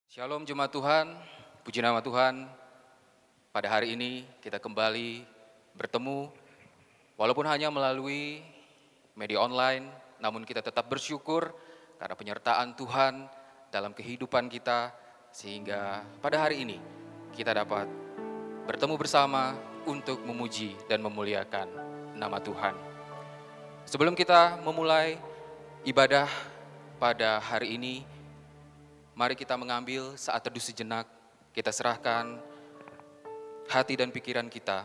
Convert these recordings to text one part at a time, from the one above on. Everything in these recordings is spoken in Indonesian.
Shalom jemaat Tuhan, puji nama Tuhan. Pada hari ini kita kembali bertemu, walaupun hanya melalui media online, namun kita tetap bersyukur karena penyertaan Tuhan dalam kehidupan kita, sehingga pada hari ini kita dapat bertemu bersama untuk memuji dan memuliakan nama Tuhan. Sebelum kita memulai ibadah pada hari ini, mari kita mengambil saat teduh sejenak, kita serahkan hati dan pikiran kita.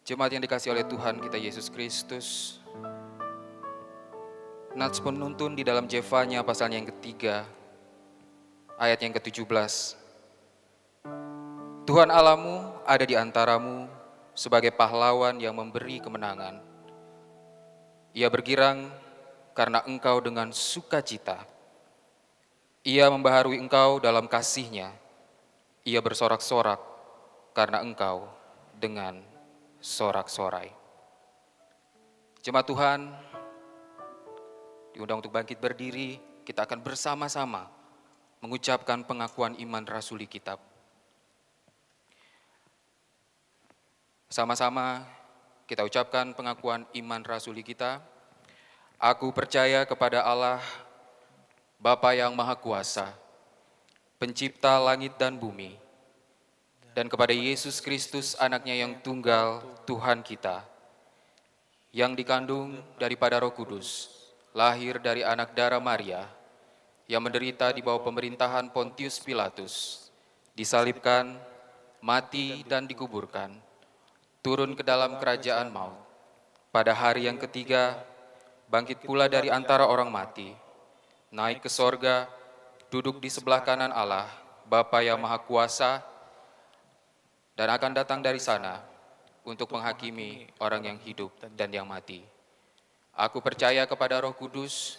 Jemaat yang dikasihi oleh Tuhan kita Yesus Kristus, nats penuntun di dalam Jefanya pasalnya yang ketiga, ayat yang ke-17. Tuhan Allahmu ada di antaramu sebagai pahlawan yang memberi kemenangan. Ia bergirang karena engkau dengan sukacita. Ia membaharui engkau dalam kasih-Nya. Ia bersorak-sorak karena engkau dengan sorak-sorai. Jemaat Tuhan, diundang untuk bangkit berdiri, kita akan bersama-sama mengucapkan pengakuan iman rasuli kita. Sama-sama kita ucapkan pengakuan iman rasuli kita. Aku percaya kepada Allah, Bapa yang Maha Kuasa, Pencipta langit dan bumi, dan kepada Yesus Kristus anaknya yang tunggal, Tuhan kita, yang dikandung daripada Roh Kudus, lahir dari anak darah Maria, yang menderita di bawah pemerintahan Pontius Pilatus, disalibkan, mati dan dikuburkan, turun ke dalam kerajaan maut. Pada hari yang ketiga, bangkit pula dari antara orang mati, naik ke sorga, duduk di sebelah kanan Allah, Bapa yang Maha Kuasa, dan akan datang dari sana untuk menghakimi orang yang hidup dan yang mati. Aku percaya kepada Roh Kudus,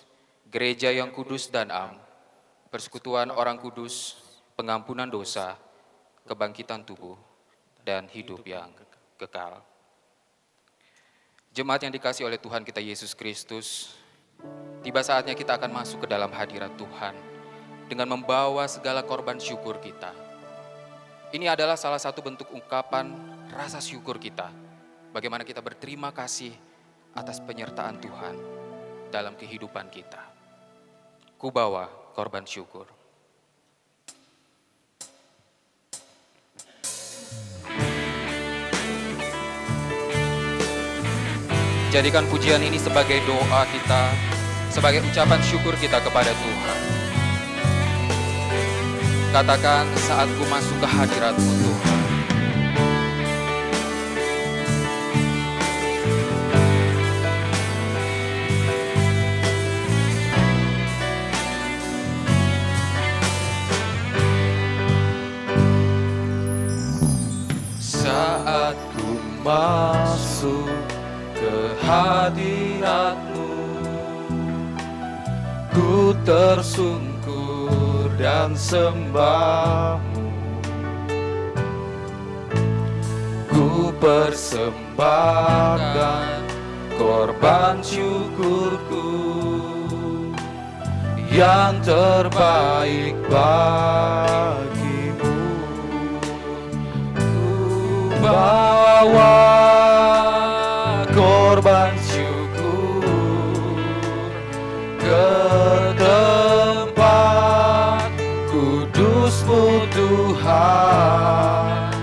gereja yang kudus dan am, persekutuan orang kudus, pengampunan dosa, kebangkitan tubuh, dan hidup yang kekal. Jemaat yang dikasihi oleh Tuhan kita Yesus Kristus, tiba saatnya kita akan masuk ke dalam hadirat Tuhan dengan membawa segala korban syukur kita. Ini adalah salah satu bentuk ungkapan rasa syukur kita. Bagaimana kita berterima kasih atas penyertaan Tuhan dalam kehidupan kita. Ku bawa korban syukur. Jadikan pujian ini sebagai doa kita, sebagai ucapan syukur kita kepada Tuhan. Katakan, saat ku masuk ke hadirat-Mu Tuhan. Saat ku masuk ke hadirat-Mu, ku tersungkur dan sembah-Mu. Ku persembahkan korban syukurku yang terbaik bagimu. Ku bawa korban syukur ke tempat kudus-Mu Tuhan.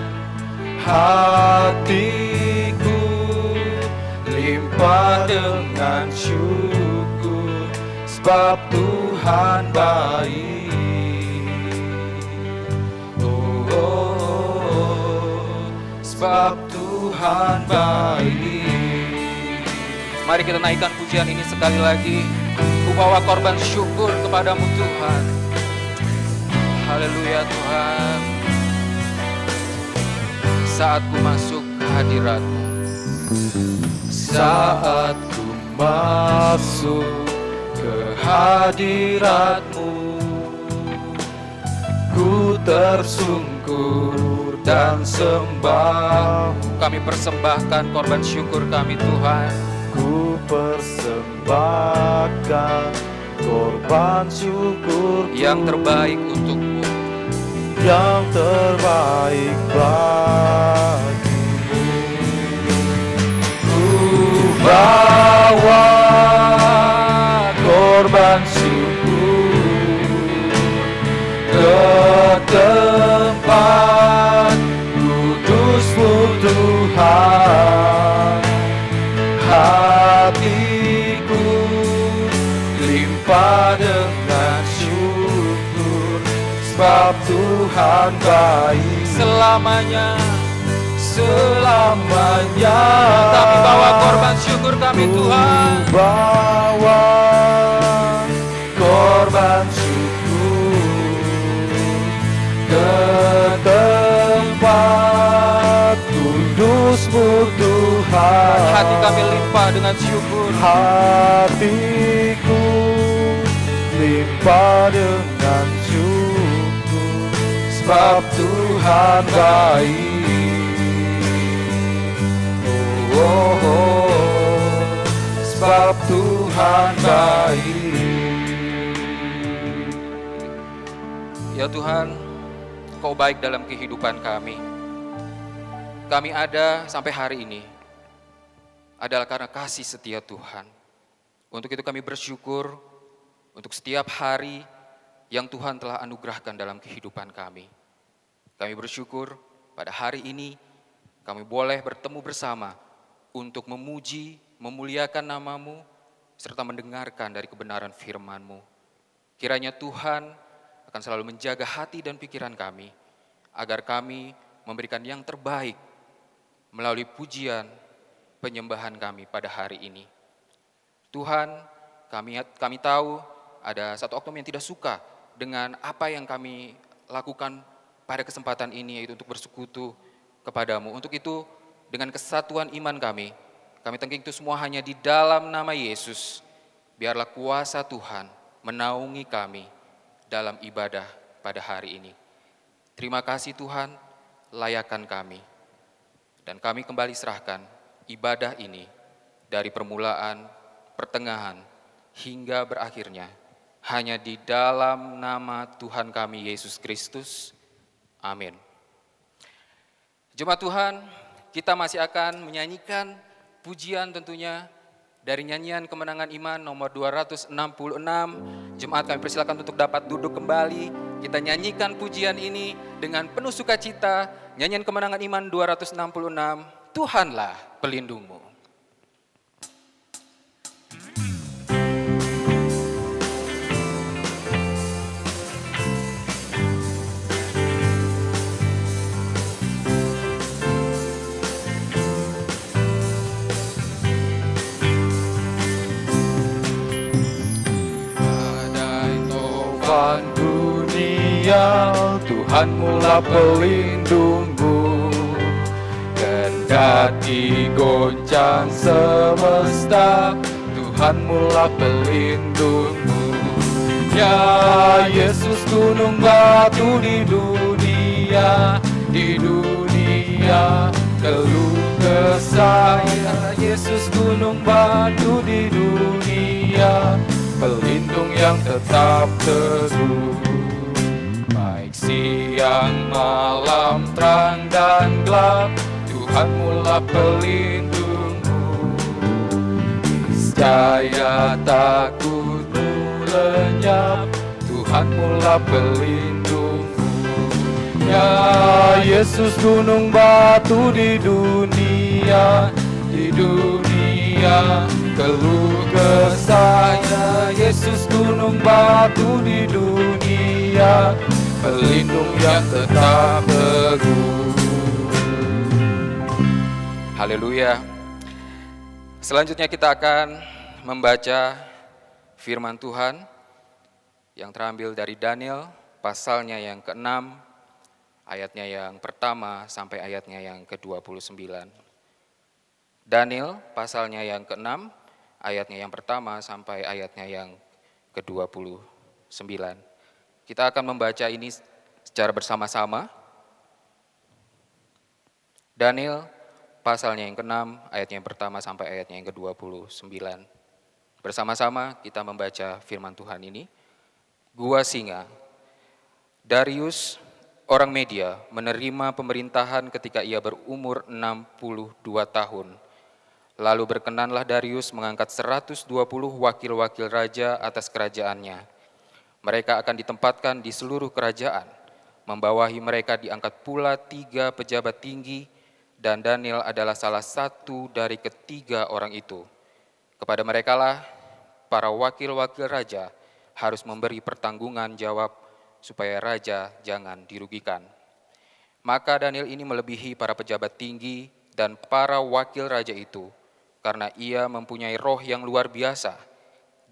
Hatiku limpah dengan syukur, sebab Tuhan baik. Sebab Tuhan baik. Mari kita naikkan pujian ini sekali lagi. Ku bawa korban syukur kepadamu Tuhan. Haleluya Tuhan. Saat ku masuk ke hadirat-Mu, Saat ku masuk ke hadirat-Mu. Ku tersungkur dan sembah, Kami persembahkan korban syukur kami Tuhan. ku persembahkan korban syukur Yang terbaik untuk-Mu. yang terbaik bagimu. Ku bawa korban syukur ke tempat kudus-Mu Tuhan. Hatiku limpah dengan syukur, sebab Tuhan baik Selamanya selamanya. kami bawa korban syukur kami Tuhan. Ku bawa korban syukur ke tempat kudus-Mu Tuhan. Hati kami limpah dengan syukur. Hatiku limpah dengan syukur, sebab Tuhan baik. Oh, oh, oh, sebab Tuhan baik. Ya Tuhan, Kau baik dalam kehidupan kami. Kami ada sampai hari ini adalah karena kasih setia Tuhan. Untuk itu kami bersyukur untuk setiap hari yang Tuhan telah anugerahkan dalam kehidupan kami. Kami bersyukur pada hari ini kami boleh bertemu bersama untuk memuji, memuliakan nama-Mu, serta mendengarkan dari kebenaran firman-Mu. Kiranya Tuhan akan selalu menjaga hati dan pikiran kami, agar kami memberikan yang terbaik melalui pujian, penyembahan kami pada hari ini. Tuhan, kami tahu ada satu oknum yang tidak suka dengan apa yang kami lakukan pada kesempatan ini, yaitu untuk bersekutu kepadamu. Untuk itu, dengan kesatuan iman kami tengking itu semua hanya di dalam nama Yesus. Biarlah kuasa Tuhan menaungi kami dalam ibadah pada hari ini. Terima kasih Tuhan, layakan kami. Dan kami kembali serahkan ibadah ini dari permulaan, pertengahan, hingga berakhirnya hanya di dalam nama Tuhan kami Yesus Kristus. Amin. Jemaat Tuhan, kita masih akan menyanyikan pujian tentunya dari nyanyian Kemenangan Iman nomor 266. Jemaat kami persilakan untuk dapat duduk kembali. Kita nyanyikan pujian ini dengan penuh sukacita. Nyanyian Kemenangan Iman 266, Tuhanlah pelindungmu. Tuhan dunia, Tuhan mula pelindungmu. Kendati goncang semesta, Tuhan mula pelindungmu. Ya Yesus gunung batu di dunia keluh kesah. Ya Yesus gunung batu di dunia, pelindung yang tetap teguh. Baik siang, malam, terang dan gelap, Tuhan mula pelindungmu. Niscaya takutmu lenyap, Tuhan mula pelindungmu. Ya Yesus gunung batu di dunia keluh kesah. Ya Yesus gunung batu di dunia, pelindung yang tetap teguh. Haleluya. Selanjutnya kita akan membaca firman Tuhan yang terambil dari Daniel pasalnya yang ke-6, ayatnya yang pertama sampai ayatnya yang ke-29. Daniel pasalnya yang ke-6, ayatnya yang pertama sampai ayatnya yang ke-29. Kita akan membaca ini secara bersama-sama. Daniel pasalnya yang ke-6, ayatnya yang pertama sampai ayatnya yang ke-29. Bersama-sama kita membaca firman Tuhan ini. Gua Singa. Darius, orang Media, menerima pemerintahan ketika ia berumur 62 tahun. Lalu berkenanlah Darius mengangkat 120 wakil-wakil raja atas kerajaannya. Mereka akan ditempatkan di seluruh kerajaan. Membawahi mereka diangkat pula 3 pejabat tinggi, dan Daniel adalah salah satu dari ketiga orang itu. Kepada merekalah para wakil-wakil raja harus memberi pertanggungan jawab supaya raja jangan dirugikan. Maka Daniel ini melebihi para pejabat tinggi dan para wakil raja itu, karena ia mempunyai roh yang luar biasa,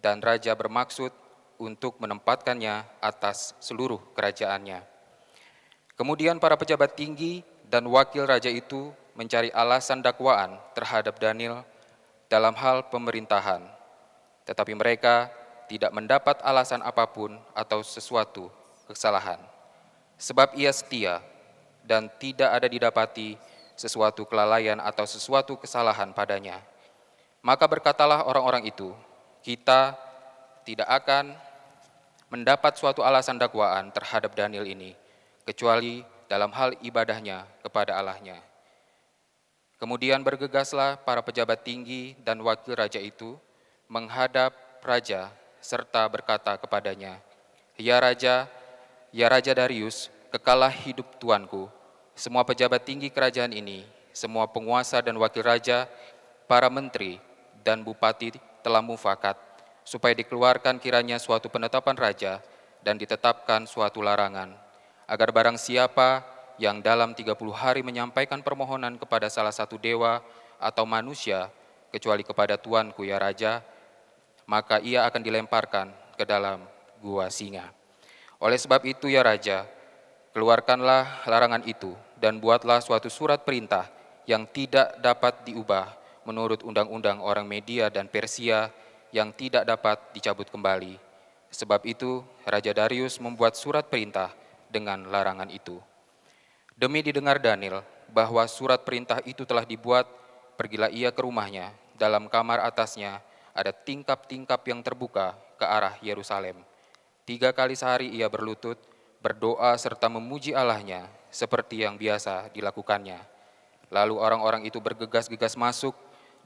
dan raja bermaksud untuk menempatkannya atas seluruh kerajaannya. Kemudian para pejabat tinggi dan wakil raja itu mencari alasan dakwaan terhadap Daniel dalam hal pemerintahan, tetapi mereka tidak mendapat alasan apapun atau sesuatu kesalahan, sebab ia setia dan tidak ada didapati sesuatu kelalaian atau sesuatu kesalahan padanya. Maka berkatalah orang-orang itu, kita tidak akan mendapat suatu alasan dakwaan terhadap Daniel ini, kecuali dalam hal ibadahnya kepada Allahnya. Kemudian bergegaslah para pejabat tinggi dan wakil raja itu menghadap raja serta berkata kepadanya, Ya Raja Darius, kekalah hidup tuanku. Semua pejabat tinggi kerajaan ini, semua penguasa dan wakil raja, para menteri dan bupati telah mufakat, supaya dikeluarkan kiranya suatu penetapan raja dan ditetapkan suatu larangan, agar barang siapa yang dalam 30 hari menyampaikan permohonan kepada salah satu dewa atau manusia, kecuali kepada tuanku ya Raja, maka ia akan dilemparkan ke dalam gua singa. Oleh sebab itu ya Raja, keluarkanlah larangan itu dan buatlah suatu surat perintah yang tidak dapat diubah menurut undang-undang orang Media dan Persia yang tidak dapat dicabut kembali. Sebab itu Raja Darius membuat surat perintah dengan larangan itu. Demi didengar Daniel bahwa surat perintah itu telah dibuat, pergilah ia ke rumahnya. Dalam kamar atasnya ada tingkap-tingkap yang terbuka ke arah Yerusalem. 3 kali sehari ia berlutut, berdoa serta memuji Allahnya seperti yang biasa dilakukannya. Lalu orang-orang itu bergegas-gegas masuk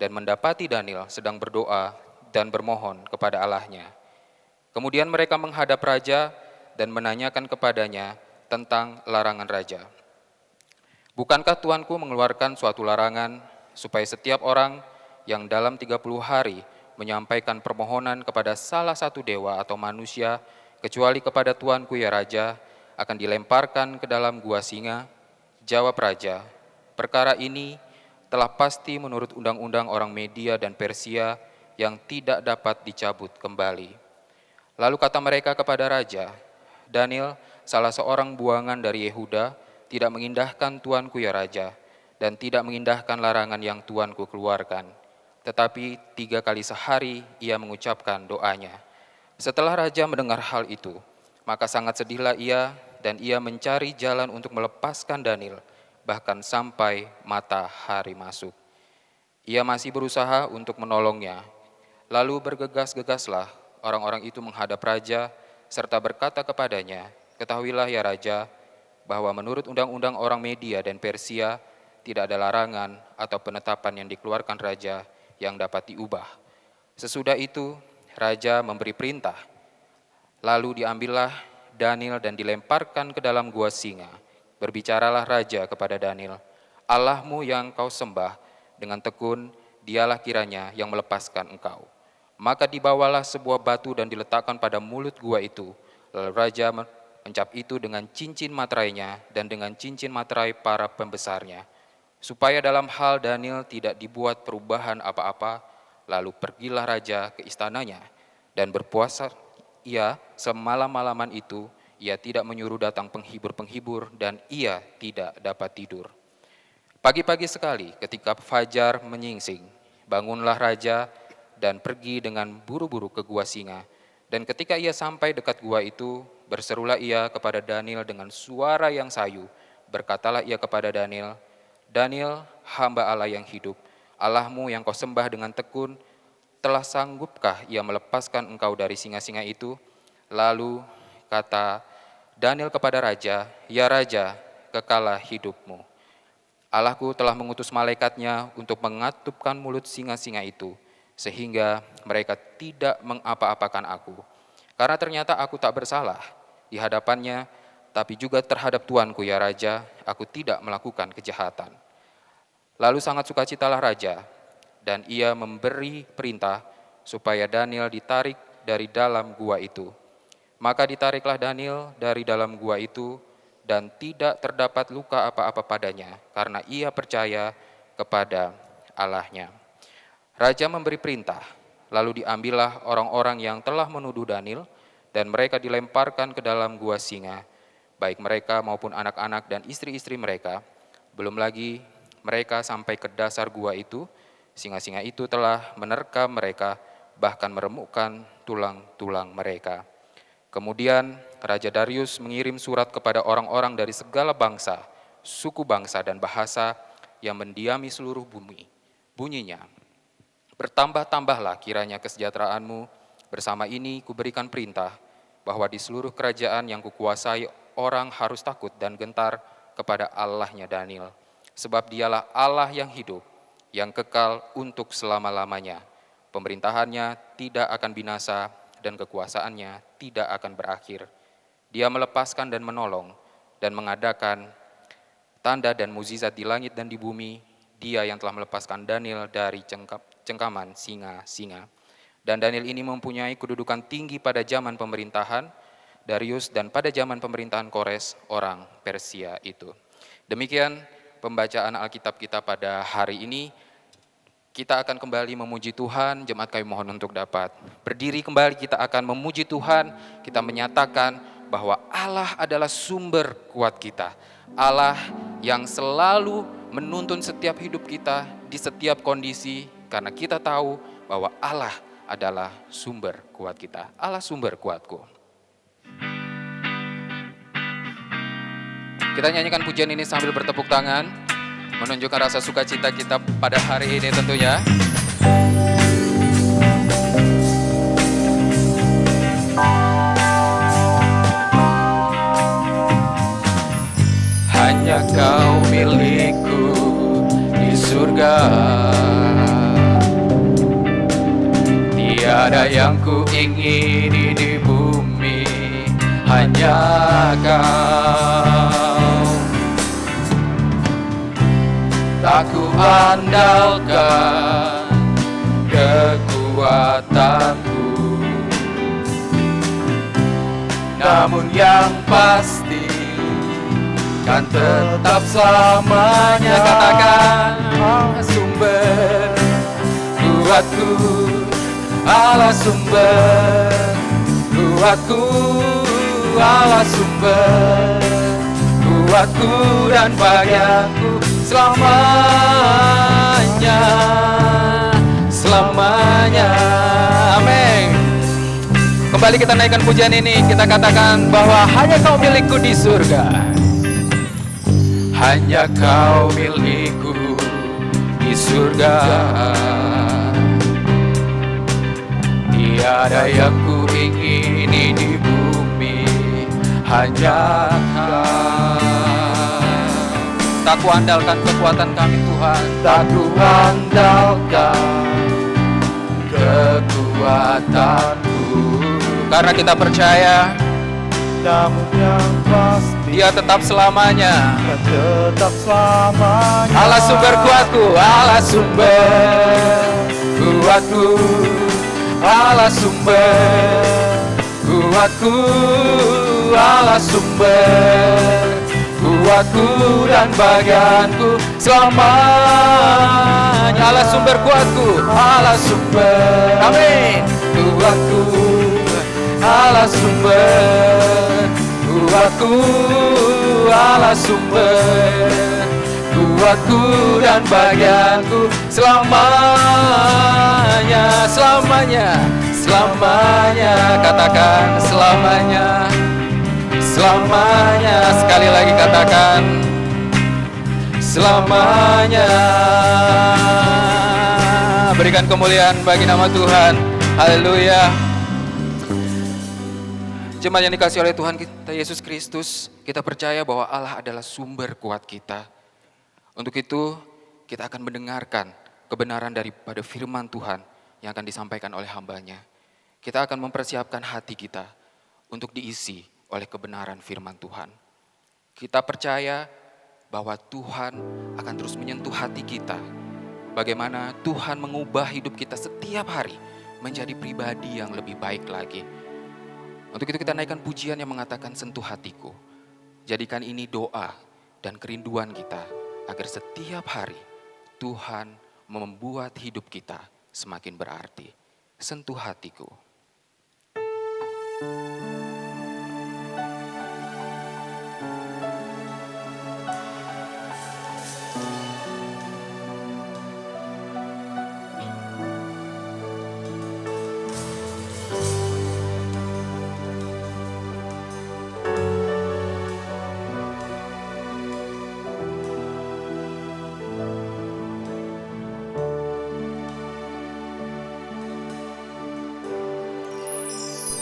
dan mendapati Daniel sedang berdoa dan bermohon kepada Allahnya. Kemudian mereka menghadap raja dan menanyakan kepadanya tentang larangan raja. Bukankah Tuanku mengeluarkan suatu larangan supaya setiap orang yang dalam 30 hari menyampaikan permohonan kepada salah satu dewa atau manusia, kecuali kepada Tuanku ya Raja, akan dilemparkan ke dalam gua singa? Jawab Raja, perkara ini telah pasti menurut undang-undang orang Media dan Persia yang tidak dapat dicabut kembali. Lalu kata mereka kepada Raja, Daniel, salah seorang buangan dari Yehuda, tidak mengindahkan tuanku ya Raja, dan tidak mengindahkan larangan yang tuanku keluarkan. Tetapi 3 kali sehari ia mengucapkan doanya. Setelah Raja mendengar hal itu, maka sangat sedihlah ia, dan ia mencari jalan untuk melepaskan Daniel, bahkan sampai matahari masuk. Ia masih berusaha untuk menolongnya. Lalu bergegas-gegaslah orang-orang itu menghadap Raja, serta berkata kepadanya, Ketahuilah ya Raja, bahwa menurut undang-undang orang Media dan Persia, tidak ada larangan atau penetapan yang dikeluarkan Raja yang dapat diubah. Sesudah itu, Raja memberi perintah. Lalu diambillah Daniel dan dilemparkan ke dalam gua singa. Berbicaralah Raja kepada Daniel, Allahmu yang kau sembah dengan tekun, dialah kiranya yang melepaskan engkau. Maka dibawalah sebuah batu dan diletakkan pada mulut gua itu. Lalu Raja mencap itu dengan cincin materainya dan dengan cincin materai para pembesarnya, supaya dalam hal Daniel tidak dibuat perubahan apa-apa. Lalu pergilah Raja ke istananya dan berpuasa ia semalam-malaman itu. Ia tidak menyuruh datang penghibur-penghibur dan ia tidak dapat tidur. Pagi-pagi sekali ketika fajar menyingsing, bangunlah Raja dan pergi dengan buru-buru ke gua singa. Dan ketika ia sampai dekat gua itu, berserulah ia kepada Daniel dengan suara yang sayu. Berkatalah ia kepada Daniel, Daniel, hamba Allah yang hidup, Allahmu yang kau sembah dengan tekun, telah sanggupkah ia melepaskan engkau dari singa-singa itu? Lalu kata Daniel kepada raja, ya raja, kekalah hidupmu. Allahku telah mengutus malaikatnya untuk mengatupkan mulut singa-singa itu, sehingga mereka tidak mengapa-apakan aku. Karena ternyata aku tak bersalah di hadapannya, tapi juga terhadap tuanku ya raja, aku tidak melakukan kejahatan. Lalu sangat sukacitalah raja, dan ia memberi perintah supaya Daniel ditarik dari dalam gua itu. Maka ditariklah Daniel dari dalam gua itu, dan tidak terdapat luka apa-apa padanya, karena ia percaya kepada Allahnya. Raja memberi perintah, lalu diambillah orang-orang yang telah menuduh Daniel, dan mereka dilemparkan ke dalam gua singa, baik mereka maupun anak-anak dan istri-istri mereka. Belum lagi mereka sampai ke dasar gua itu, singa-singa itu telah menerkam mereka, bahkan meremukkan tulang-tulang mereka. Kemudian Raja Darius mengirim surat kepada orang-orang dari segala bangsa, suku bangsa dan bahasa yang mendiami seluruh bumi. Bunyinya, bertambah-tambahlah kiranya kesejahteraanmu, bersama ini kuberikan perintah bahwa di seluruh kerajaan yang kukuasai orang harus takut dan gentar kepada Allahnya Daniel. Sebab dialah Allah yang hidup, yang kekal untuk selama-lamanya. Pemerintahannya tidak akan binasa dan kekuasaannya tidak akan berakhir. Dia melepaskan dan menolong dan mengadakan tanda dan mukjizat di langit dan di bumi. Dia yang telah melepaskan Daniel dari cengkaman singa-singa. Dan Daniel ini mempunyai kedudukan tinggi pada zaman pemerintahan Darius dan pada zaman pemerintahan Kores orang Persia itu. Demikian pembacaan Alkitab kita pada hari ini. Kita akan kembali memuji Tuhan, jemaat kami mohon untuk dapat berdiri kembali, kita akan memuji Tuhan, kita menyatakan bahwa Allah adalah sumber kuat kita. Allah yang selalu menuntun setiap hidup kita di setiap kondisi, karena kita tahu bahwa Allah adalah sumber kuat kita. Allah sumber kuatku. Kita nyanyikan pujian ini sambil bertepuk tangan, menunjukkan rasa sukacita kita pada hari ini tentunya. Hanya kau milikku di surga, tiada yang ku ingini di bumi, hanya kau. Tak ku andalkan kekuatanku, namun yang pasti kan tetap selamanya. Katakan sumber kuatku, Allah sumber kuatku, Allah sumber kuatku dan bahagiaku selamanya, selamanya. Amin. Kembali kita naikkan pujian ini, kita katakan bahwa hanya kau milikku di surga, hanya kau milikku di surga, tiada yang ku ingini di bumi, hanya kau. Tak ku andalkan kekuatan kami Tuhan, tak ku andalkan kekuatanku, karena kita percaya, namun yang pasti Dia tetap selamanya, tetap selamanya. Allah sumber kuatku, Allah sumber kuatku, Allah sumber kuatku, Allah sumber kuatku dan bagianku selamanya. Allah sumber kuatku, Allah sumber, amin, kuatku, Allah sumber kuatku, Allah sumber kuatku dan bagianku selamanya, selamanya. selamanya, selamanya, katakan selamanya, selamanya, sekali lagi katakan selamanya. Berikan kemuliaan bagi nama Tuhan. Haleluya. Jemaat yang dikasihi oleh Tuhan kita Yesus Kristus, kita percaya bahwa Allah adalah sumber kuat kita. Untuk itu, kita akan mendengarkan kebenaran daripada firman Tuhan yang akan disampaikan oleh hamba-Nya. Kita akan mempersiapkan hati kita untuk diisi oleh kebenaran firman Tuhan. Kita percaya bahwa Tuhan akan terus menyentuh hati kita. Bagaimana Tuhan mengubah hidup kita setiap hari menjadi pribadi yang lebih baik lagi. Untuk itu kita naikkan pujian yang mengatakan sentuh hatiku. Jadikan ini doa dan kerinduan kita agar setiap hari Tuhan membuat hidup kita semakin berarti. Sentuh hatiku.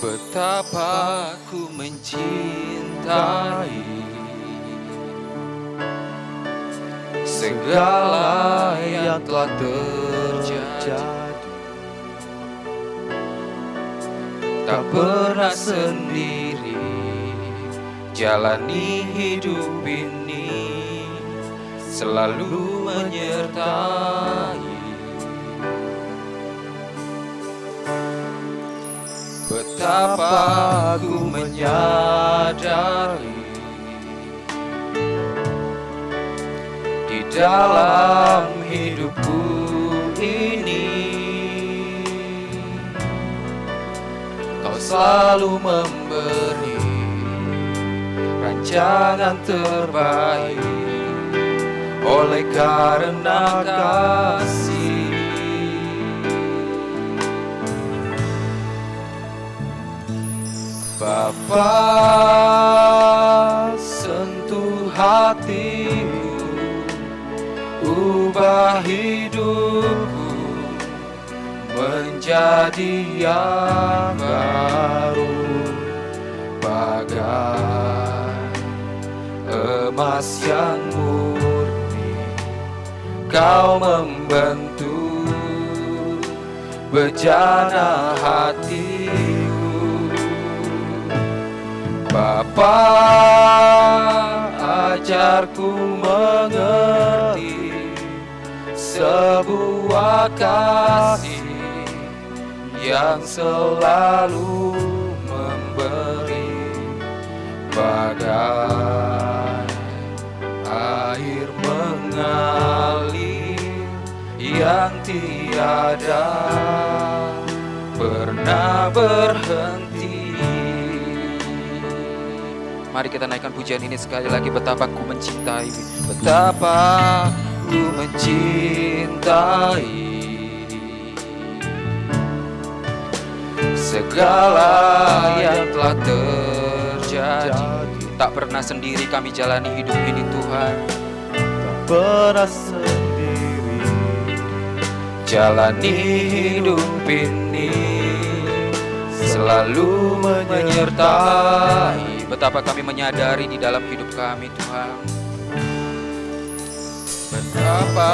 Betapa ku mencintai segala yang telah terjadi. Tak pernah sendiri jalani hidup ini, selalu menyertai. Betapa ku menyadari di dalam hidupku ini Kau selalu memberi rancangan terbaik oleh karena kasih. Bapa, sentuh hatiku, ubah hidupku menjadi yang baru, bagai emas yang murni. Kau membentuk bejana hatiku. Bapa, ajarku mengerti sebuah kasih yang selalu memberi, bagai air mengalir yang tiada pernah berhenti. Mari kita naikkan pujian ini sekali lagi. Betapa ku mencintai, betapa ku mencintai segala yang telah terjadi. Tak pernah sendiri kami jalani hidup ini Tuhan. Tak pernah sendiri jalani hidup ini, selalu menyertai. Betapa kami menyadari di dalam hidup kami Tuhan. Betapa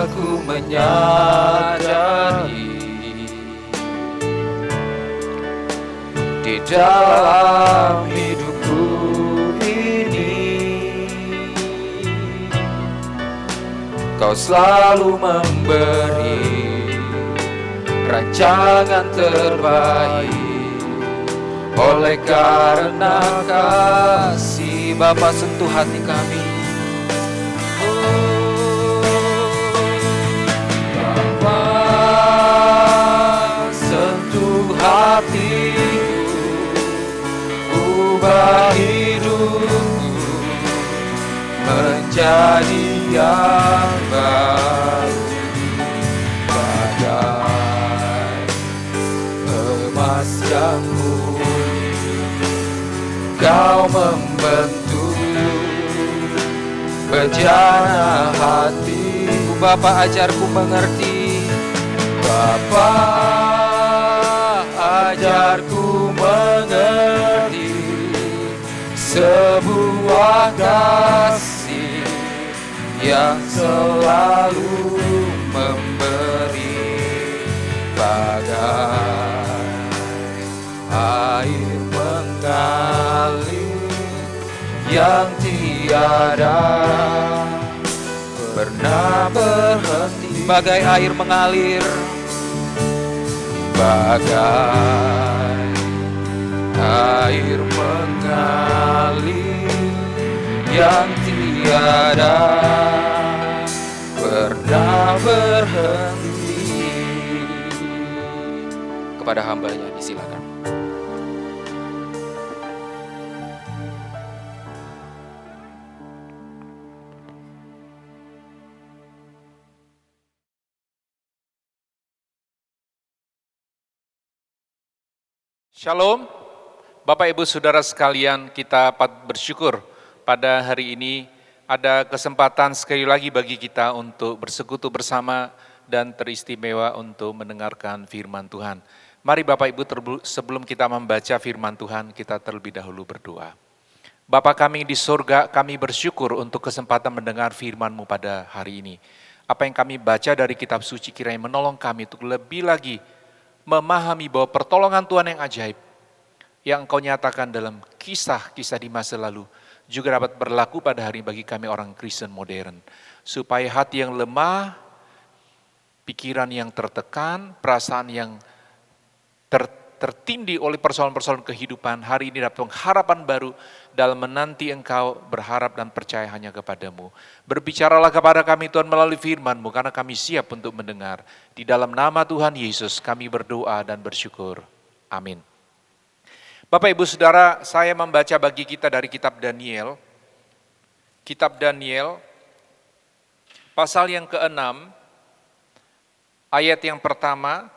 aku menyadari di dalam hidupku ini Kau selalu memberi rancangan terbaik oleh karena kasih. Bapa, sentuh hati kami. Bapa, sentuh hatiku, ubah hidupku menjadi yang baru, bagai yang murni, Kau membentuk bejana hatiku. Bapa, ajarku mengerti. Bapa, ajarku mengerti sebuah kasih yang selalu memberi, bagai air mengalir yang tiada pernah berhenti, bagai air mengalir, bagai air mengalir yang tiada pernah berhenti. Kepada hambanya disilakan. Shalom, Bapak Ibu Saudara sekalian, kita patut bersyukur pada hari ini ada kesempatan sekali lagi bagi kita untuk bersekutu bersama dan teristimewa untuk mendengarkan firman Tuhan. Mari Bapak Ibu, sebelum kita membaca firman Tuhan, kita terlebih dahulu berdoa. Bapa kami di surga, kami bersyukur untuk kesempatan mendengar firman-Mu pada hari ini. Apa yang kami baca dari kitab suci kiranya menolong kami untuk lebih lagi memahami bahwa pertolongan Tuhan yang ajaib yang Engkau nyatakan dalam kisah-kisah di masa lalu juga dapat berlaku pada hari bagi kami orang Kristen modern. Supaya hati yang lemah, pikiran yang tertekan, perasaan yang tertindih oleh persoalan-persoalan kehidupan, hari ini dapat harapan baru dalam menanti Engkau, berharap dan percaya hanya kepadamu. Berbicaralah kepada kami Tuhan melalui firman-Mu, karena kami siap untuk mendengar. Di dalam nama Tuhan Yesus kami berdoa dan bersyukur. Amin. Bapak Ibu Saudara, saya membaca bagi kita dari kitab Daniel. Kitab Daniel, pasal yang ke-6, ayat yang pertama,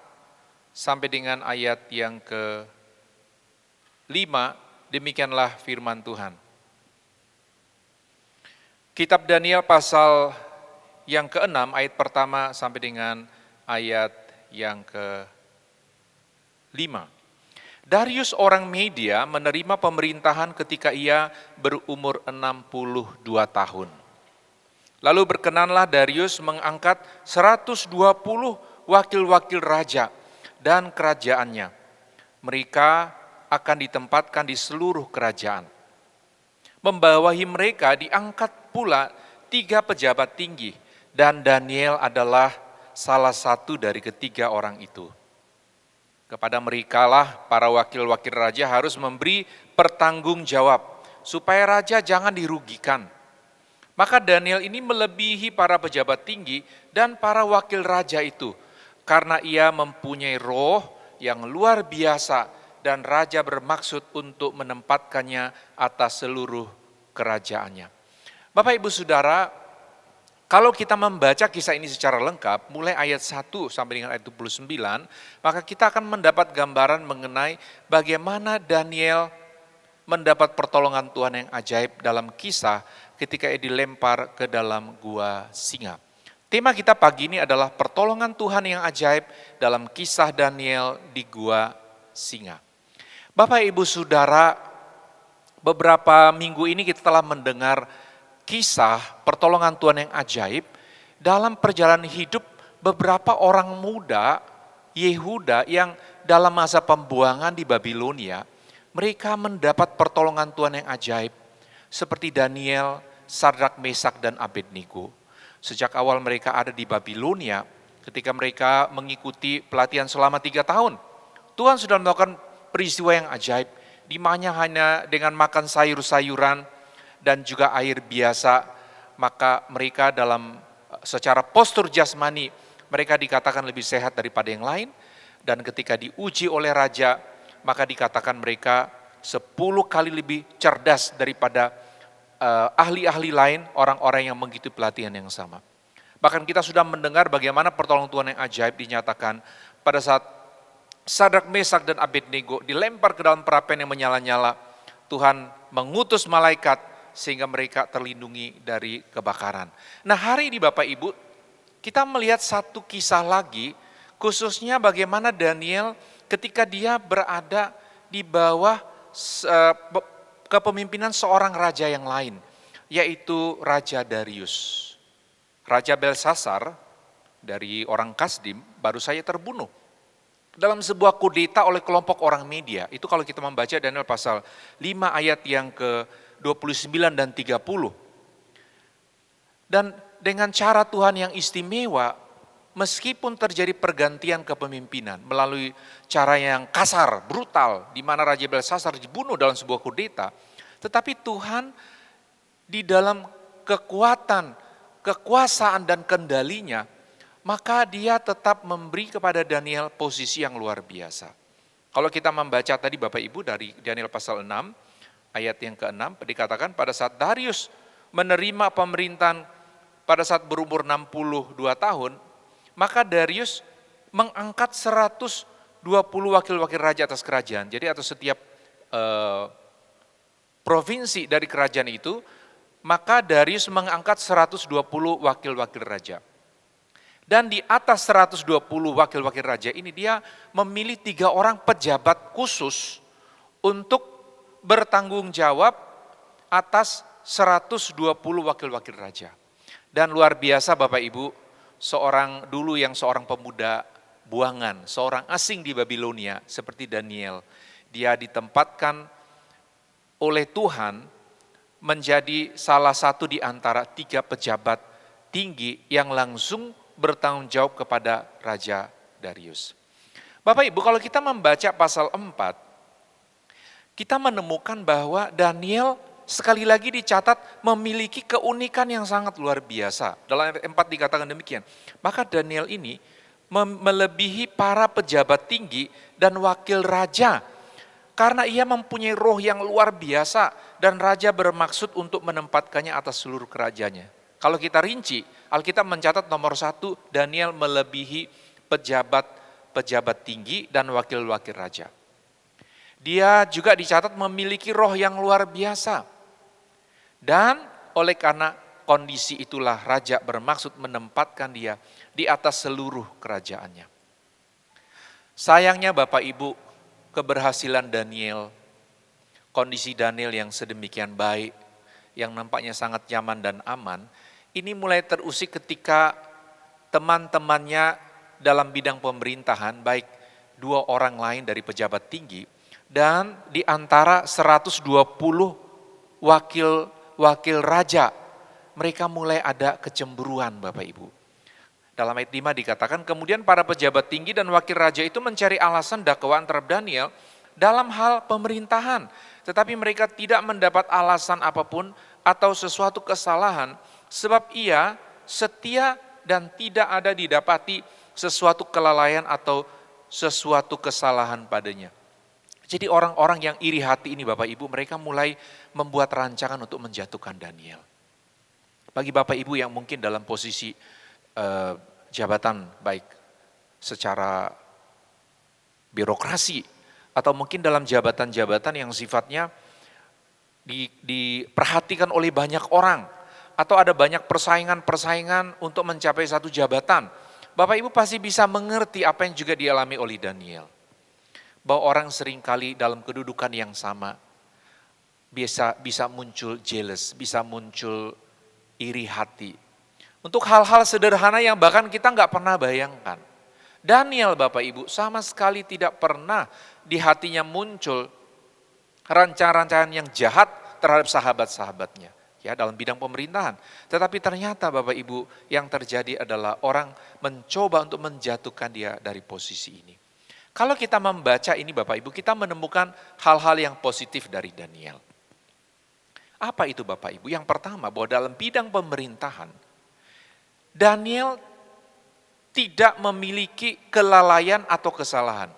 sampai dengan ayat yang ke-5, demikianlah firman Tuhan. Kitab Daniel pasal yang ke-6, ayat pertama sampai dengan ayat yang ke-5. Darius orang Media menerima pemerintahan ketika ia berumur 62 tahun. Lalu berkenanlah Darius mengangkat 120 wakil-wakil raja dan kerajaannya. Mereka akan ditempatkan di seluruh kerajaan. Membawahi mereka diangkat pula 3 pejabat tinggi, dan Daniel adalah salah satu dari ketiga orang itu. Kepada merekalah para wakil-wakil raja harus memberi pertanggungjawab, supaya raja jangan dirugikan. Maka Daniel ini melebihi para pejabat tinggi dan para wakil raja itu, karena ia mempunyai roh yang luar biasa dan raja bermaksud untuk menempatkannya atas seluruh kerajaannya. Bapak Ibu Saudara, kalau kita membaca kisah ini secara lengkap, mulai ayat 1 sampai dengan ayat 29, maka kita akan mendapat gambaran mengenai bagaimana Daniel mendapat pertolongan Tuhan yang ajaib dalam kisah ketika ia dilempar ke dalam gua singa. Tema kita pagi ini adalah pertolongan Tuhan yang ajaib dalam kisah Daniel di gua singa. Bapak Ibu Saudara, beberapa minggu ini kita telah mendengar kisah pertolongan Tuhan yang ajaib dalam perjalanan hidup beberapa orang muda Yehuda yang dalam masa pembuangan di Babilonia, mereka mendapat pertolongan Tuhan yang ajaib seperti Daniel, Sadrak, Mesak, dan Abednego. Sejak awal mereka ada di Babilonia, ketika mereka mengikuti pelatihan selama 3 tahun, Tuhan sudah melakukan peristiwa yang ajaib, di mana hanya dengan makan sayur-sayuran dan juga air biasa, maka mereka dalam secara postur jasmani, mereka dikatakan lebih sehat daripada yang lain, dan ketika diuji oleh raja, maka dikatakan mereka 10 kali lebih cerdas daripada ahli-ahli lain, orang-orang yang mengikuti pelatihan yang sama. Bahkan kita sudah mendengar bagaimana pertolongan Tuhan yang ajaib dinyatakan pada saat Sadrak, Mesak, dan Abednego dilempar ke dalam perapian yang menyala-nyala, Tuhan mengutus malaikat sehingga mereka terlindungi dari kebakaran. Nah, hari ini Bapak Ibu, kita melihat satu kisah lagi, khususnya bagaimana Daniel ketika dia berada di bawah kepemimpinan seorang raja yang lain, yaitu Raja Darius. Raja Belsasar dari orang Kasdim baru saja terbunuh dalam sebuah kudeta oleh kelompok orang Media. Itu kalau kita membaca Daniel pasal 5 ayat yang ke-29 dan 30. Dan dengan cara Tuhan yang istimewa, meskipun terjadi pergantian kepemimpinan melalui cara yang kasar, brutal, di mana Raja Belsasar dibunuh dalam sebuah kudeta, tetapi Tuhan di dalam kekuatan, kekuasaan dan kendalinya, maka dia tetap memberi kepada Daniel posisi yang luar biasa. Kalau kita membaca tadi Bapak Ibu dari Daniel pasal 6, ayat yang ke-6, dikatakan pada saat Darius menerima pemerintahan pada saat berumur 62 tahun, maka Darius mengangkat 120 wakil-wakil raja atas kerajaan. Jadi atas setiap provinsi dari kerajaan itu, maka Darius mengangkat 120 wakil-wakil raja. Dan di atas 120 wakil-wakil raja ini dia memilih 3 orang pejabat khusus untuk bertanggung jawab atas 120 wakil-wakil raja. Dan luar biasa Bapak Ibu, seorang pemuda buangan, seorang asing di Babilonia seperti Daniel, dia ditempatkan oleh Tuhan menjadi salah satu di antara 3 pejabat tinggi yang langsung bertanggung jawab kepada Raja Darius. Bapak Ibu, kalau kita membaca pasal 4, kita menemukan bahwa Daniel sekali lagi dicatat memiliki keunikan yang sangat luar biasa. Dalam ayat 4 dikatakan demikian, maka Daniel ini melebihi para pejabat tinggi dan wakil raja, karena ia mempunyai roh yang luar biasa dan raja bermaksud untuk menempatkannya atas seluruh kerajaannya. Kalau kita rinci, Alkitab mencatat nomor 1, Daniel melebihi pejabat tinggi dan wakil-wakil raja. Dia juga dicatat memiliki roh yang luar biasa. Dan oleh karena kondisi itulah raja bermaksud menempatkan dia di atas seluruh kerajaannya. Sayangnya Bapak Ibu, keberhasilan Daniel, kondisi Daniel yang sedemikian baik, yang nampaknya sangat nyaman dan aman, ini mulai terusik ketika teman-temannya dalam bidang pemerintahan, baik 2 orang lain dari pejabat tinggi, dan di antara 120 wakil raja, mereka mulai ada kecemburuan Bapak Ibu. Dalam ayat 5 dikatakan, kemudian para pejabat tinggi dan wakil raja itu mencari alasan dakwaan terhadap Daniel dalam hal pemerintahan, tetapi mereka tidak mendapat alasan apapun atau sesuatu kesalahan, sebab ia setia dan tidak ada didapati sesuatu kelalaian atau sesuatu kesalahan padanya. Jadi orang-orang yang iri hati ini Bapak Ibu, mereka mulai membuat rancangan untuk menjatuhkan Daniel. Bagi Bapak Ibu yang mungkin dalam posisi jabatan baik secara birokrasi atau mungkin dalam jabatan-jabatan yang sifatnya diperhatikan oleh banyak orang, atau ada banyak persaingan untuk mencapai satu jabatan, Bapak Ibu pasti bisa mengerti apa yang juga dialami oleh Daniel. Bahwa orang seringkali dalam kedudukan yang sama bisa muncul jealous, bisa muncul iri hati. Untuk hal-hal sederhana yang bahkan kita nggak pernah bayangkan. Daniel Bapak Ibu sama sekali tidak pernah di hatinya muncul rancangan-rancangan yang jahat terhadap sahabat-sahabatnya. Ya, dalam bidang pemerintahan. Tetapi ternyata Bapak Ibu yang terjadi adalah orang mencoba untuk menjatuhkan dia dari posisi ini. Kalau kita membaca ini Bapak Ibu, kita menemukan hal-hal yang positif dari Daniel. Apa itu Bapak Ibu? Yang pertama, bahwa dalam bidang pemerintahan, Daniel tidak memiliki kelalaian atau kesalahan.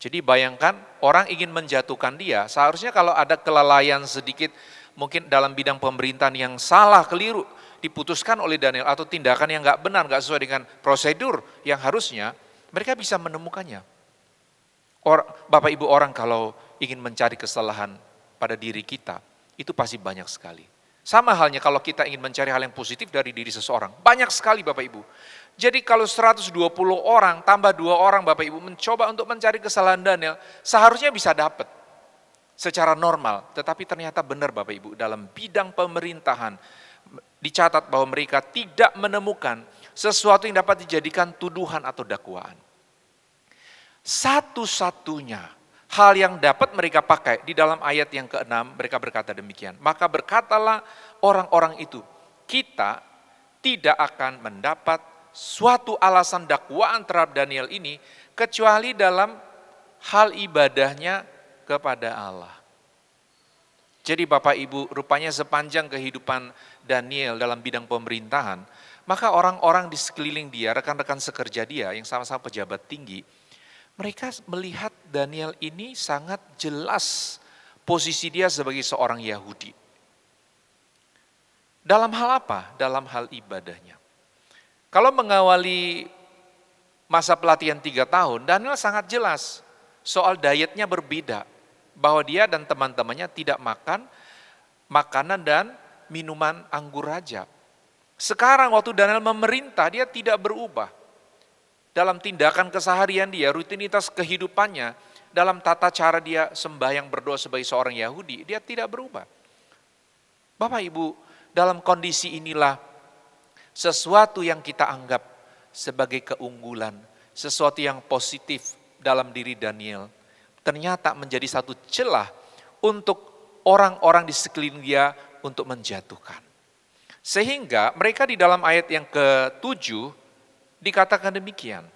Jadi bayangkan orang ingin menjatuhkan dia, seharusnya kalau ada kelalaian sedikit, mungkin dalam bidang pemerintahan yang salah, keliru, diputuskan oleh Daniel, atau tindakan yang nggak benar, nggak sesuai dengan prosedur yang harusnya, mereka bisa menemukannya. Bapak Ibu, orang kalau ingin mencari kesalahan pada diri kita, itu pasti banyak sekali. Sama halnya kalau kita ingin mencari hal yang positif dari diri seseorang, banyak sekali Bapak Ibu. Jadi kalau 120 orang tambah 2 orang Bapak Ibu mencoba untuk mencari kesalahan Daniel, seharusnya bisa dapat secara normal. Tetapi ternyata benar Bapak Ibu, dalam bidang pemerintahan dicatat bahwa mereka tidak menemukan sesuatu yang dapat dijadikan tuduhan atau dakwaan. Satu-satunya hal yang dapat mereka pakai di dalam ayat yang ke-6, mereka berkata demikian. Maka berkatalah orang-orang itu, kita tidak akan mendapat suatu alasan dakwaan terhadap Daniel ini, kecuali dalam hal ibadahnya kepada Allah. Jadi Bapak Ibu, rupanya sepanjang kehidupan Daniel dalam bidang pemerintahan, maka orang-orang di sekeliling dia, rekan-rekan sekerja dia yang sama-sama pejabat tinggi, mereka melihat Daniel ini sangat jelas posisi dia sebagai seorang Yahudi. Dalam hal apa? Dalam hal ibadahnya. Kalau mengawali masa pelatihan 3 tahun, Daniel sangat jelas soal dietnya berbeda. Bahwa dia dan teman-temannya tidak makan makanan dan minuman anggur raja. Sekarang waktu Daniel memerintah, dia tidak berubah. Dalam tindakan keseharian dia, rutinitas kehidupannya, dalam tata cara dia sembahyang berdoa sebagai seorang Yahudi, dia tidak berubah. Bapak Ibu, dalam kondisi inilah sesuatu yang kita anggap sebagai keunggulan, sesuatu yang positif dalam diri Daniel, ternyata menjadi satu celah untuk orang-orang di sekeliling dia untuk menjatuhkan. Sehingga mereka di dalam ayat yang ke-7 dikatakan demikian.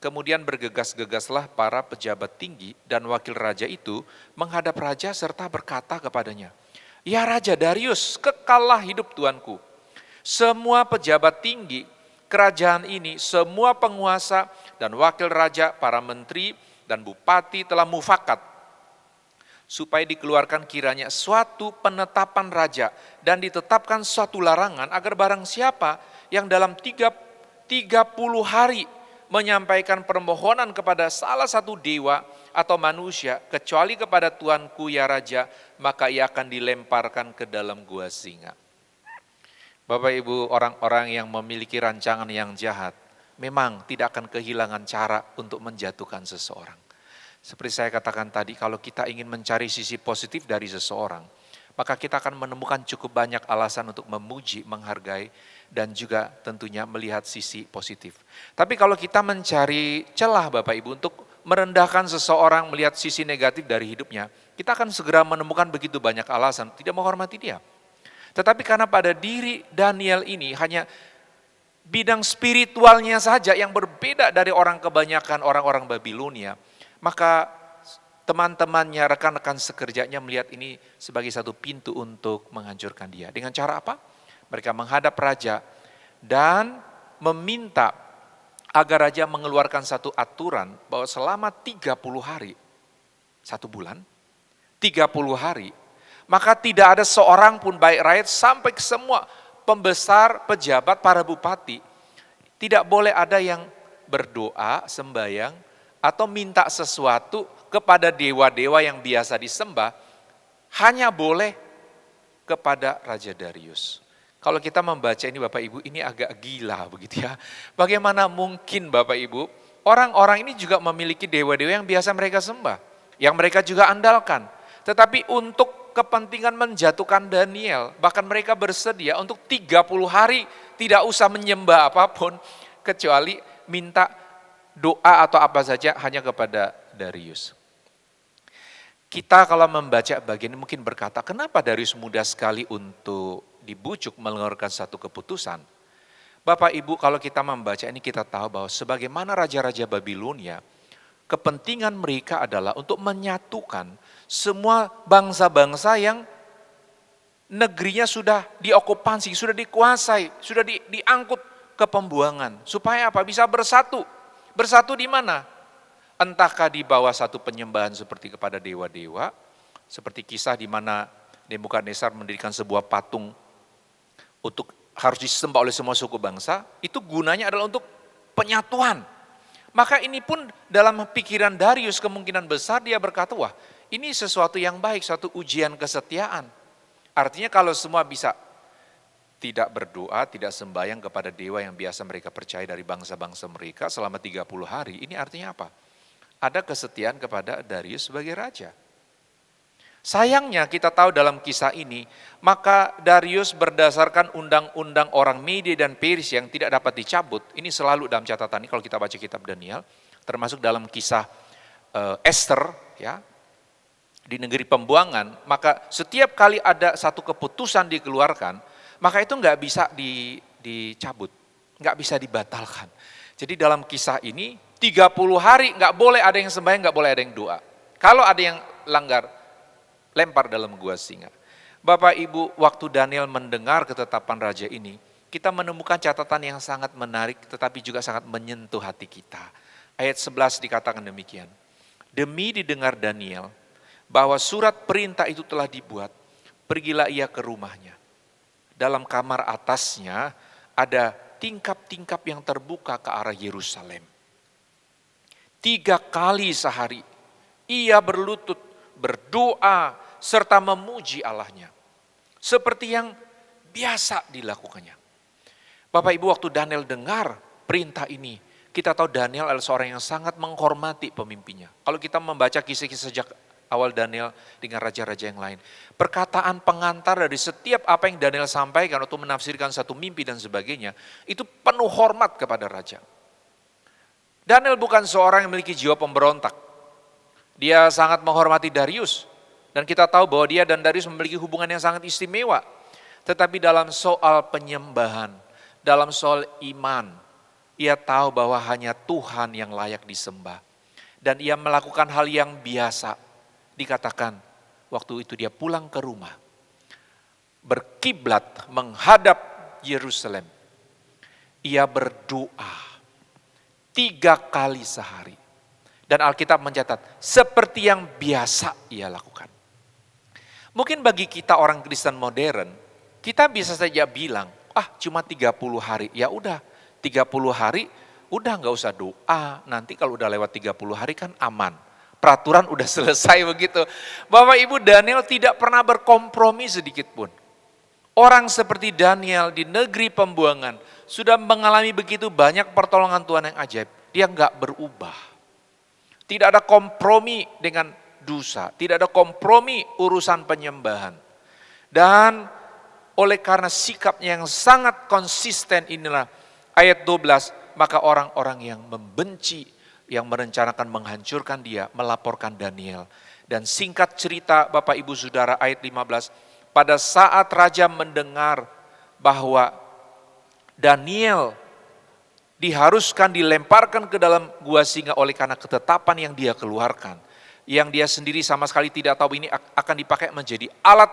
Kemudian bergegas-gegaslah para pejabat tinggi dan wakil raja itu menghadap raja serta berkata kepadanya, "Ya Raja Darius, kekallah hidup tuanku. Semua pejabat tinggi kerajaan ini, semua penguasa dan wakil raja, para menteri dan bupati telah mufakat supaya dikeluarkan kiranya suatu penetapan raja dan ditetapkan suatu larangan agar barang siapa yang dalam 30 hari menyampaikan permohonan kepada salah satu dewa atau manusia kecuali kepada tuanku ya raja, maka ia akan dilemparkan ke dalam gua singa." Bapak Ibu, orang-orang yang memiliki rancangan yang jahat memang tidak akan kehilangan cara untuk menjatuhkan seseorang. Seperti saya katakan tadi, kalau kita ingin mencari sisi positif dari seseorang, maka kita akan menemukan cukup banyak alasan untuk memuji, menghargai, dan juga tentunya melihat sisi positif. Tapi kalau kita mencari celah Bapak Ibu untuk merendahkan seseorang, melihat sisi negatif dari hidupnya, kita akan segera menemukan begitu banyak alasan tidak menghormati dia. Tetapi karena pada diri Daniel ini hanya bidang spiritualnya saja yang berbeda dari orang kebanyakan orang-orang Babilonia, maka teman-temannya, rekan-rekan sekerjanya melihat ini sebagai satu pintu untuk menghancurkan dia. Dengan cara apa? Mereka menghadap raja dan meminta agar raja mengeluarkan satu aturan bahwa selama 30 hari, 1 bulan, 30 hari, maka tidak ada seorang pun baik rakyat sampai ke semua pembesar, pejabat, para bupati, tidak boleh ada yang berdoa, sembahyang, atau minta sesuatu kepada dewa-dewa yang biasa disembah, hanya boleh kepada Raja Darius. Kalau kita membaca ini Bapak Ibu, ini agak gila begitu ya. Bagaimana mungkin Bapak Ibu, orang-orang ini juga memiliki dewa-dewa yang biasa mereka sembah, yang mereka juga andalkan. Tetapi untuk kepentingan menjatuhkan Daniel, bahkan mereka bersedia untuk 30 hari tidak usah menyembah apapun, kecuali minta doa atau apa saja hanya kepada Darius. Kita kalau membaca bagian ini mungkin berkata, kenapa Darius mudah sekali untuk dibujuk mengeluarkan satu keputusan? Bapak Ibu, kalau kita membaca ini kita tahu bahwa sebagaimana raja-raja Babilonia, kepentingan mereka adalah untuk menyatukan semua bangsa-bangsa yang negerinya sudah diokupasi, sudah dikuasai, sudah diangkut ke pembuangan. Supaya apa? Bisa bersatu. Bersatu di mana? Entahkah di bawah satu penyembahan seperti kepada dewa-dewa, seperti kisah di mana Nebukadnezar mendirikan sebuah patung untuk harus disembah oleh semua suku bangsa, itu gunanya adalah untuk penyatuan. Maka ini pun dalam pikiran Darius kemungkinan besar dia berkata, wah ini sesuatu yang baik, suatu ujian kesetiaan. Artinya kalau semua bisa tidak berdoa, tidak sembahyang kepada dewa yang biasa mereka percaya dari bangsa-bangsa mereka selama 30 hari, ini artinya apa? Ada kesetiaan kepada Darius sebagai raja. Sayangnya kita tahu dalam kisah ini, maka Darius berdasarkan undang-undang orang Media dan Persia yang tidak dapat dicabut, ini selalu dalam catatan ini kalau kita baca kitab Daniel, termasuk dalam kisah Esther, ya, di negeri pembuangan, maka setiap kali ada satu keputusan dikeluarkan, maka itu nggak bisa dicabut, nggak bisa dibatalkan. Jadi dalam kisah ini 30 hari nggak boleh ada yang sembahyang, nggak boleh ada yang doa. Kalau ada yang langgar, lempar dalam gua singa. Bapak Ibu, waktu Daniel mendengar ketetapan raja ini, kita menemukan catatan yang sangat menarik tetapi juga sangat menyentuh hati kita. Ayat 11 dikatakan demikian. Demi didengar Daniel bahwa surat perintah itu telah dibuat, pergilah ia ke rumahnya. Dalam kamar atasnya ada tingkap-tingkap yang terbuka ke arah Yerusalem. 3 kali sehari ia berlutut, berdoa, serta memuji Allahnya. Seperti yang biasa dilakukannya. Bapak Ibu, waktu Daniel dengar perintah ini, kita tahu Daniel adalah seorang yang sangat menghormati pemimpinnya. Kalau kita membaca kisah-kisah sejak awal Daniel dengan raja-raja yang lain, perkataan pengantar dari setiap apa yang Daniel sampaikan untuk menafsirkan satu mimpi dan sebagainya, itu penuh hormat kepada raja. Daniel bukan seorang yang memiliki jiwa pemberontak. Dia sangat menghormati Darius. Dan kita tahu bahwa dia dan Darius memiliki hubungan yang sangat istimewa. Tetapi dalam soal penyembahan, dalam soal iman, ia tahu bahwa hanya Tuhan yang layak disembah. Dan ia melakukan hal yang biasa. Dikatakan waktu itu dia pulang ke rumah. Berkiblat menghadap Yerusalem. Ia berdoa 3 kali sehari. Dan Alkitab mencatat seperti yang biasa ia lakukan. Mungkin bagi kita orang Kristen modern, kita bisa saja bilang, cuma 30 hari, ya udah 30 hari, udah nggak usah doa, nanti kalau udah lewat 30 hari kan aman. Peraturan udah selesai begitu. Bapak Ibu, Daniel tidak pernah berkompromi sedikit pun. Orang seperti Daniel di negeri pembuangan sudah mengalami begitu banyak pertolongan Tuhan yang ajaib, dia nggak berubah. Tidak ada kompromi dengan dosa, tidak ada kompromi urusan penyembahan. Dan oleh karena sikapnya yang sangat konsisten inilah ayat 12, maka orang-orang yang membenci, yang merencanakan menghancurkan dia, melaporkan Daniel. Dan singkat cerita Bapak Ibu Saudara ayat 15, pada saat raja mendengar bahwa Daniel diharuskan dilemparkan ke dalam gua singa oleh karena ketetapan yang dia keluarkan, yang dia sendiri sama sekali tidak tahu ini akan dipakai menjadi alat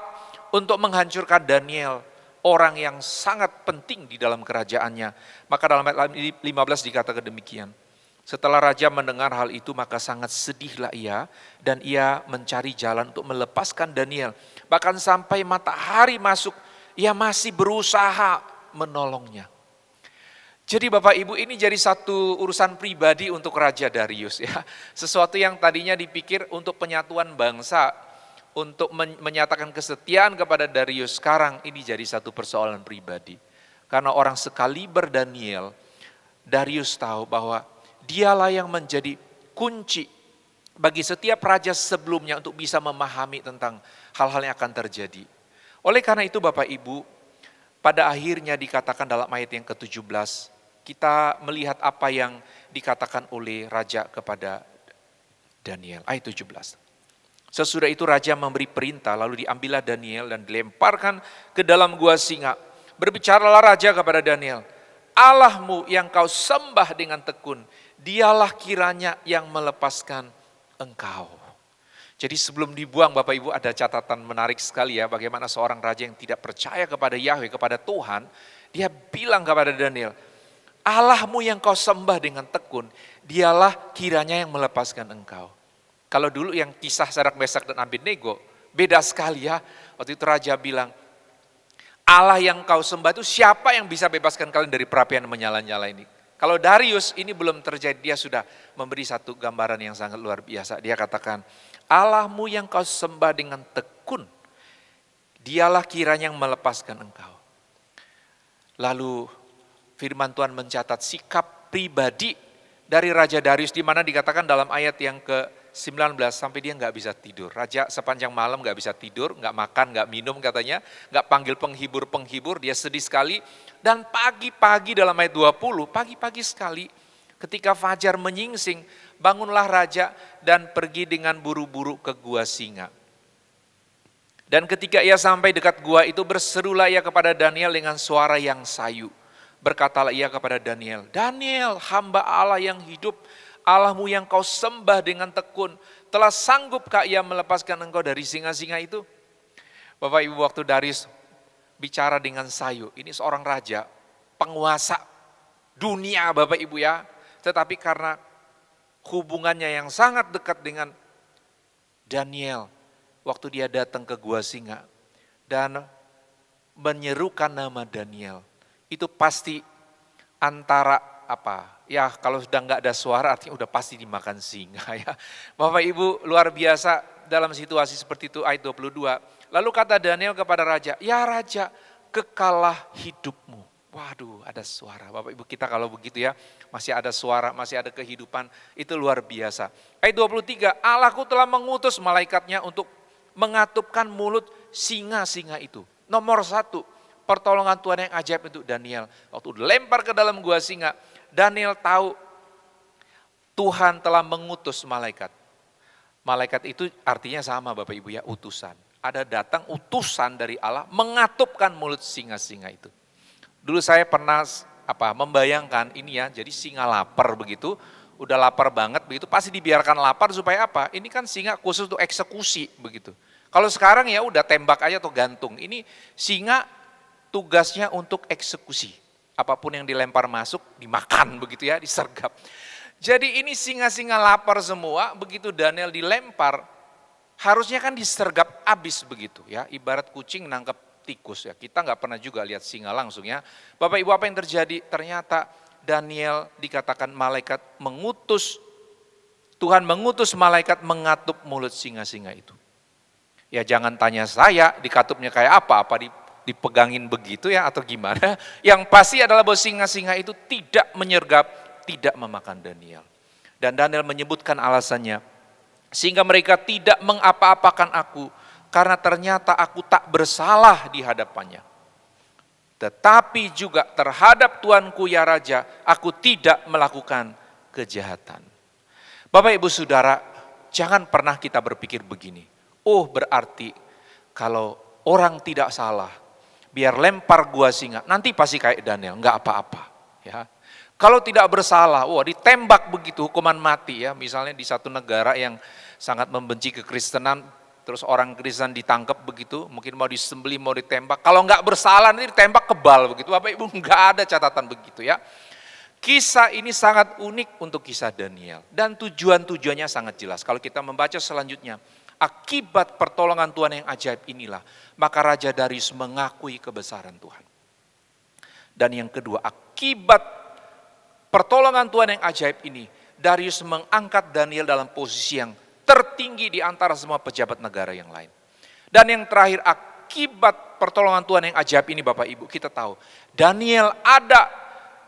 untuk menghancurkan Daniel, orang yang sangat penting di dalam kerajaannya. Maka dalam ayat 15 dikatakan demikian. Setelah raja mendengar hal itu maka sangat sedihlah ia dan ia mencari jalan untuk melepaskan Daniel. Bahkan sampai matahari masuk ia masih berusaha menolongnya. Jadi Bapak Ibu, ini jadi satu urusan pribadi untuk Raja Darius ya. Sesuatu yang tadinya dipikir untuk penyatuan bangsa, untuk menyatakan kesetiaan kepada Darius, sekarang ini jadi satu persoalan pribadi. Karena orang sekaliber Daniel, Darius tahu bahwa dialah yang menjadi kunci bagi setiap raja sebelumnya untuk bisa memahami tentang hal-hal yang akan terjadi. Oleh karena itu Bapak Ibu, pada akhirnya dikatakan dalam ayat yang ke-17, kita melihat apa yang dikatakan oleh raja kepada Daniel. Ayat 17. Sesudah itu raja memberi perintah, lalu diambillah Daniel dan dilemparkan ke dalam gua singa. Berbicaralah raja kepada Daniel, Allahmu yang kau sembah dengan tekun, dialah kiranya yang melepaskan engkau. Jadi sebelum dibuang Bapak Ibu ada catatan menarik sekali ya, bagaimana seorang raja yang tidak percaya kepada Yahweh, kepada Tuhan, dia bilang kepada Daniel, Allahmu yang kau sembah dengan tekun, dialah kiranya yang melepaskan engkau. Kalau dulu yang kisah Sadrak Mesak dan Abednego, beda sekali ya. Waktu itu raja bilang, Allah yang kau sembah itu siapa yang bisa bebaskan kalian dari perapian yang menyala-nyala ini? Kalau Darius ini belum terjadi, dia sudah memberi satu gambaran yang sangat luar biasa. Dia katakan, Allahmu yang kau sembah dengan tekun, dialah kiranya yang melepaskan engkau. Lalu firman Tuhan mencatat sikap pribadi dari Raja Darius, di mana dikatakan dalam ayat yang ke-19, sampai dia nggak bisa tidur. Raja sepanjang malam nggak bisa tidur, nggak makan, nggak minum katanya, nggak panggil penghibur-penghibur, dia sedih sekali. Dan pagi-pagi dalam ayat 20, pagi-pagi sekali ketika fajar menyingsing, bangunlah raja dan pergi dengan buru-buru ke gua singa. Dan ketika ia sampai dekat gua itu, berserulah ia kepada Daniel dengan suara yang sayu. Berkatalah ia kepada Daniel, Daniel, hamba Allah yang hidup, Allahmu yang kau sembah dengan tekun, telah sanggupkah ia melepaskan engkau dari singa-singa itu? Bapak Ibu, waktu Darius bicara dengan sayu, ini seorang raja, penguasa dunia Bapak Ibu ya. Tetapi karena hubungannya yang sangat dekat dengan Daniel, waktu dia datang ke gua singa dan menyerukan nama Daniel, itu pasti antara apa? Ya kalau sudah nggak ada suara artinya udah pasti dimakan singa ya. Bapak Ibu, luar biasa dalam situasi seperti itu. Ayat 22. Lalu kata Daniel kepada raja, ya raja, kekalah hidupmu. Waduh, ada suara. Bapak Ibu, kita kalau begitu ya, masih ada suara, masih ada kehidupan, itu luar biasa. Ayat 23, Allahku telah mengutus malaikatnya untuk mengatupkan mulut singa-singa itu. Nomor 1, pertolongan Tuhan yang ajaib untuk Daniel. Waktu dilempar ke dalam gua singa, Daniel tahu Tuhan telah mengutus malaikat. Malaikat itu artinya sama Bapak Ibu ya, utusan. Ada datang utusan dari Allah mengatupkan mulut singa-singa itu. Dulu saya pernah membayangkan ini ya, jadi singa lapar begitu, udah lapar banget begitu, pasti dibiarkan lapar supaya apa? Ini kan singa khusus untuk eksekusi begitu. Kalau sekarang ya udah tembak aja atau gantung. Ini singa tugasnya untuk eksekusi. Apapun yang dilempar masuk dimakan begitu ya, disergap. Jadi ini singa-singa lapar semua, begitu Daniel dilempar, harusnya kan disergap habis begitu ya, ibarat kucing nangkep tikus ya. Kita nggak pernah juga lihat singa langsung ya. Bapak Ibu, apa yang terjadi? Ternyata Daniel dikatakan malaikat mengutus, Tuhan mengutus malaikat mengatup mulut singa-singa itu. Ya jangan tanya saya dikatupnya kayak apa dipegangin begitu ya atau gimana. Yang pasti adalah bahwa singa-singa itu tidak menyergap, tidak memakan Daniel. Dan Daniel menyebutkan alasannya, sehingga mereka tidak mengapa-apakan aku, karena ternyata aku tak bersalah di hadapannya. Tetapi juga terhadap Tuanku ya Raja, aku tidak melakukan kejahatan. Bapak Ibu Saudara, jangan pernah kita berpikir begini. Oh berarti kalau orang tidak salah, biar lempar gua singa, nanti pasti kayak Daniel, enggak apa-apa. Ya. Kalau tidak bersalah, ditembak begitu, hukuman mati ya. Misalnya di satu negara yang sangat membenci kekristenan, terus orang Kristen ditangkap begitu, mungkin mau disembelih, mau ditembak. Kalau nggak bersalah nanti ditembak kebal begitu. Bapak Ibu, nggak ada catatan begitu ya. Kisah ini sangat unik untuk kisah Daniel. Dan tujuannya sangat jelas. Kalau kita membaca selanjutnya, akibat pertolongan Tuhan yang ajaib inilah, maka Raja Darius mengakui kebesaran Tuhan. Dan yang kedua, akibat pertolongan Tuhan yang ajaib ini, Darius mengangkat Daniel dalam posisi yang tertinggi di antara semua pejabat negara yang lain. Dan yang terakhir, akibat pertolongan Tuhan yang ajaib ini Bapak Ibu, kita tahu Daniel ada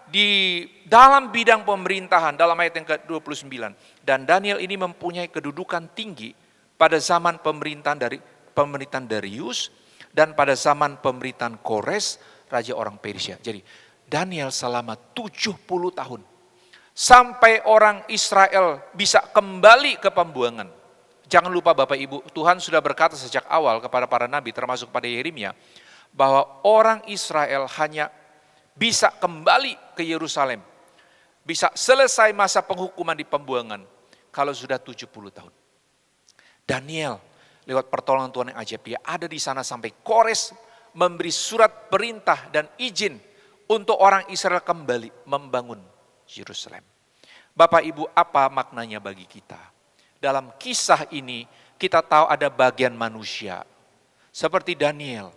di dalam bidang pemerintahan dalam ayat yang ke-29. Dan Daniel ini mempunyai kedudukan tinggi pada zaman pemerintahan Darius dan pada zaman pemerintahan Kores, raja orang Persia. Jadi Daniel selama 70 tahun. Sampai orang Israel bisa kembali ke pembuangan. Jangan lupa Bapak Ibu, Tuhan sudah berkata sejak awal kepada para nabi, termasuk pada Yeremia, bahwa orang Israel hanya bisa kembali ke Yerusalem, bisa selesai masa penghukuman di pembuangan kalau sudah 70 tahun. Daniel lewat pertolongan Tuhan yang ajaib, dia ada di sana sampai Kores memberi surat perintah dan izin untuk orang Israel kembali membangun Yerusalem. Bapak Ibu, apa maknanya bagi kita? Dalam kisah ini kita tahu ada bagian manusia. Seperti Daniel,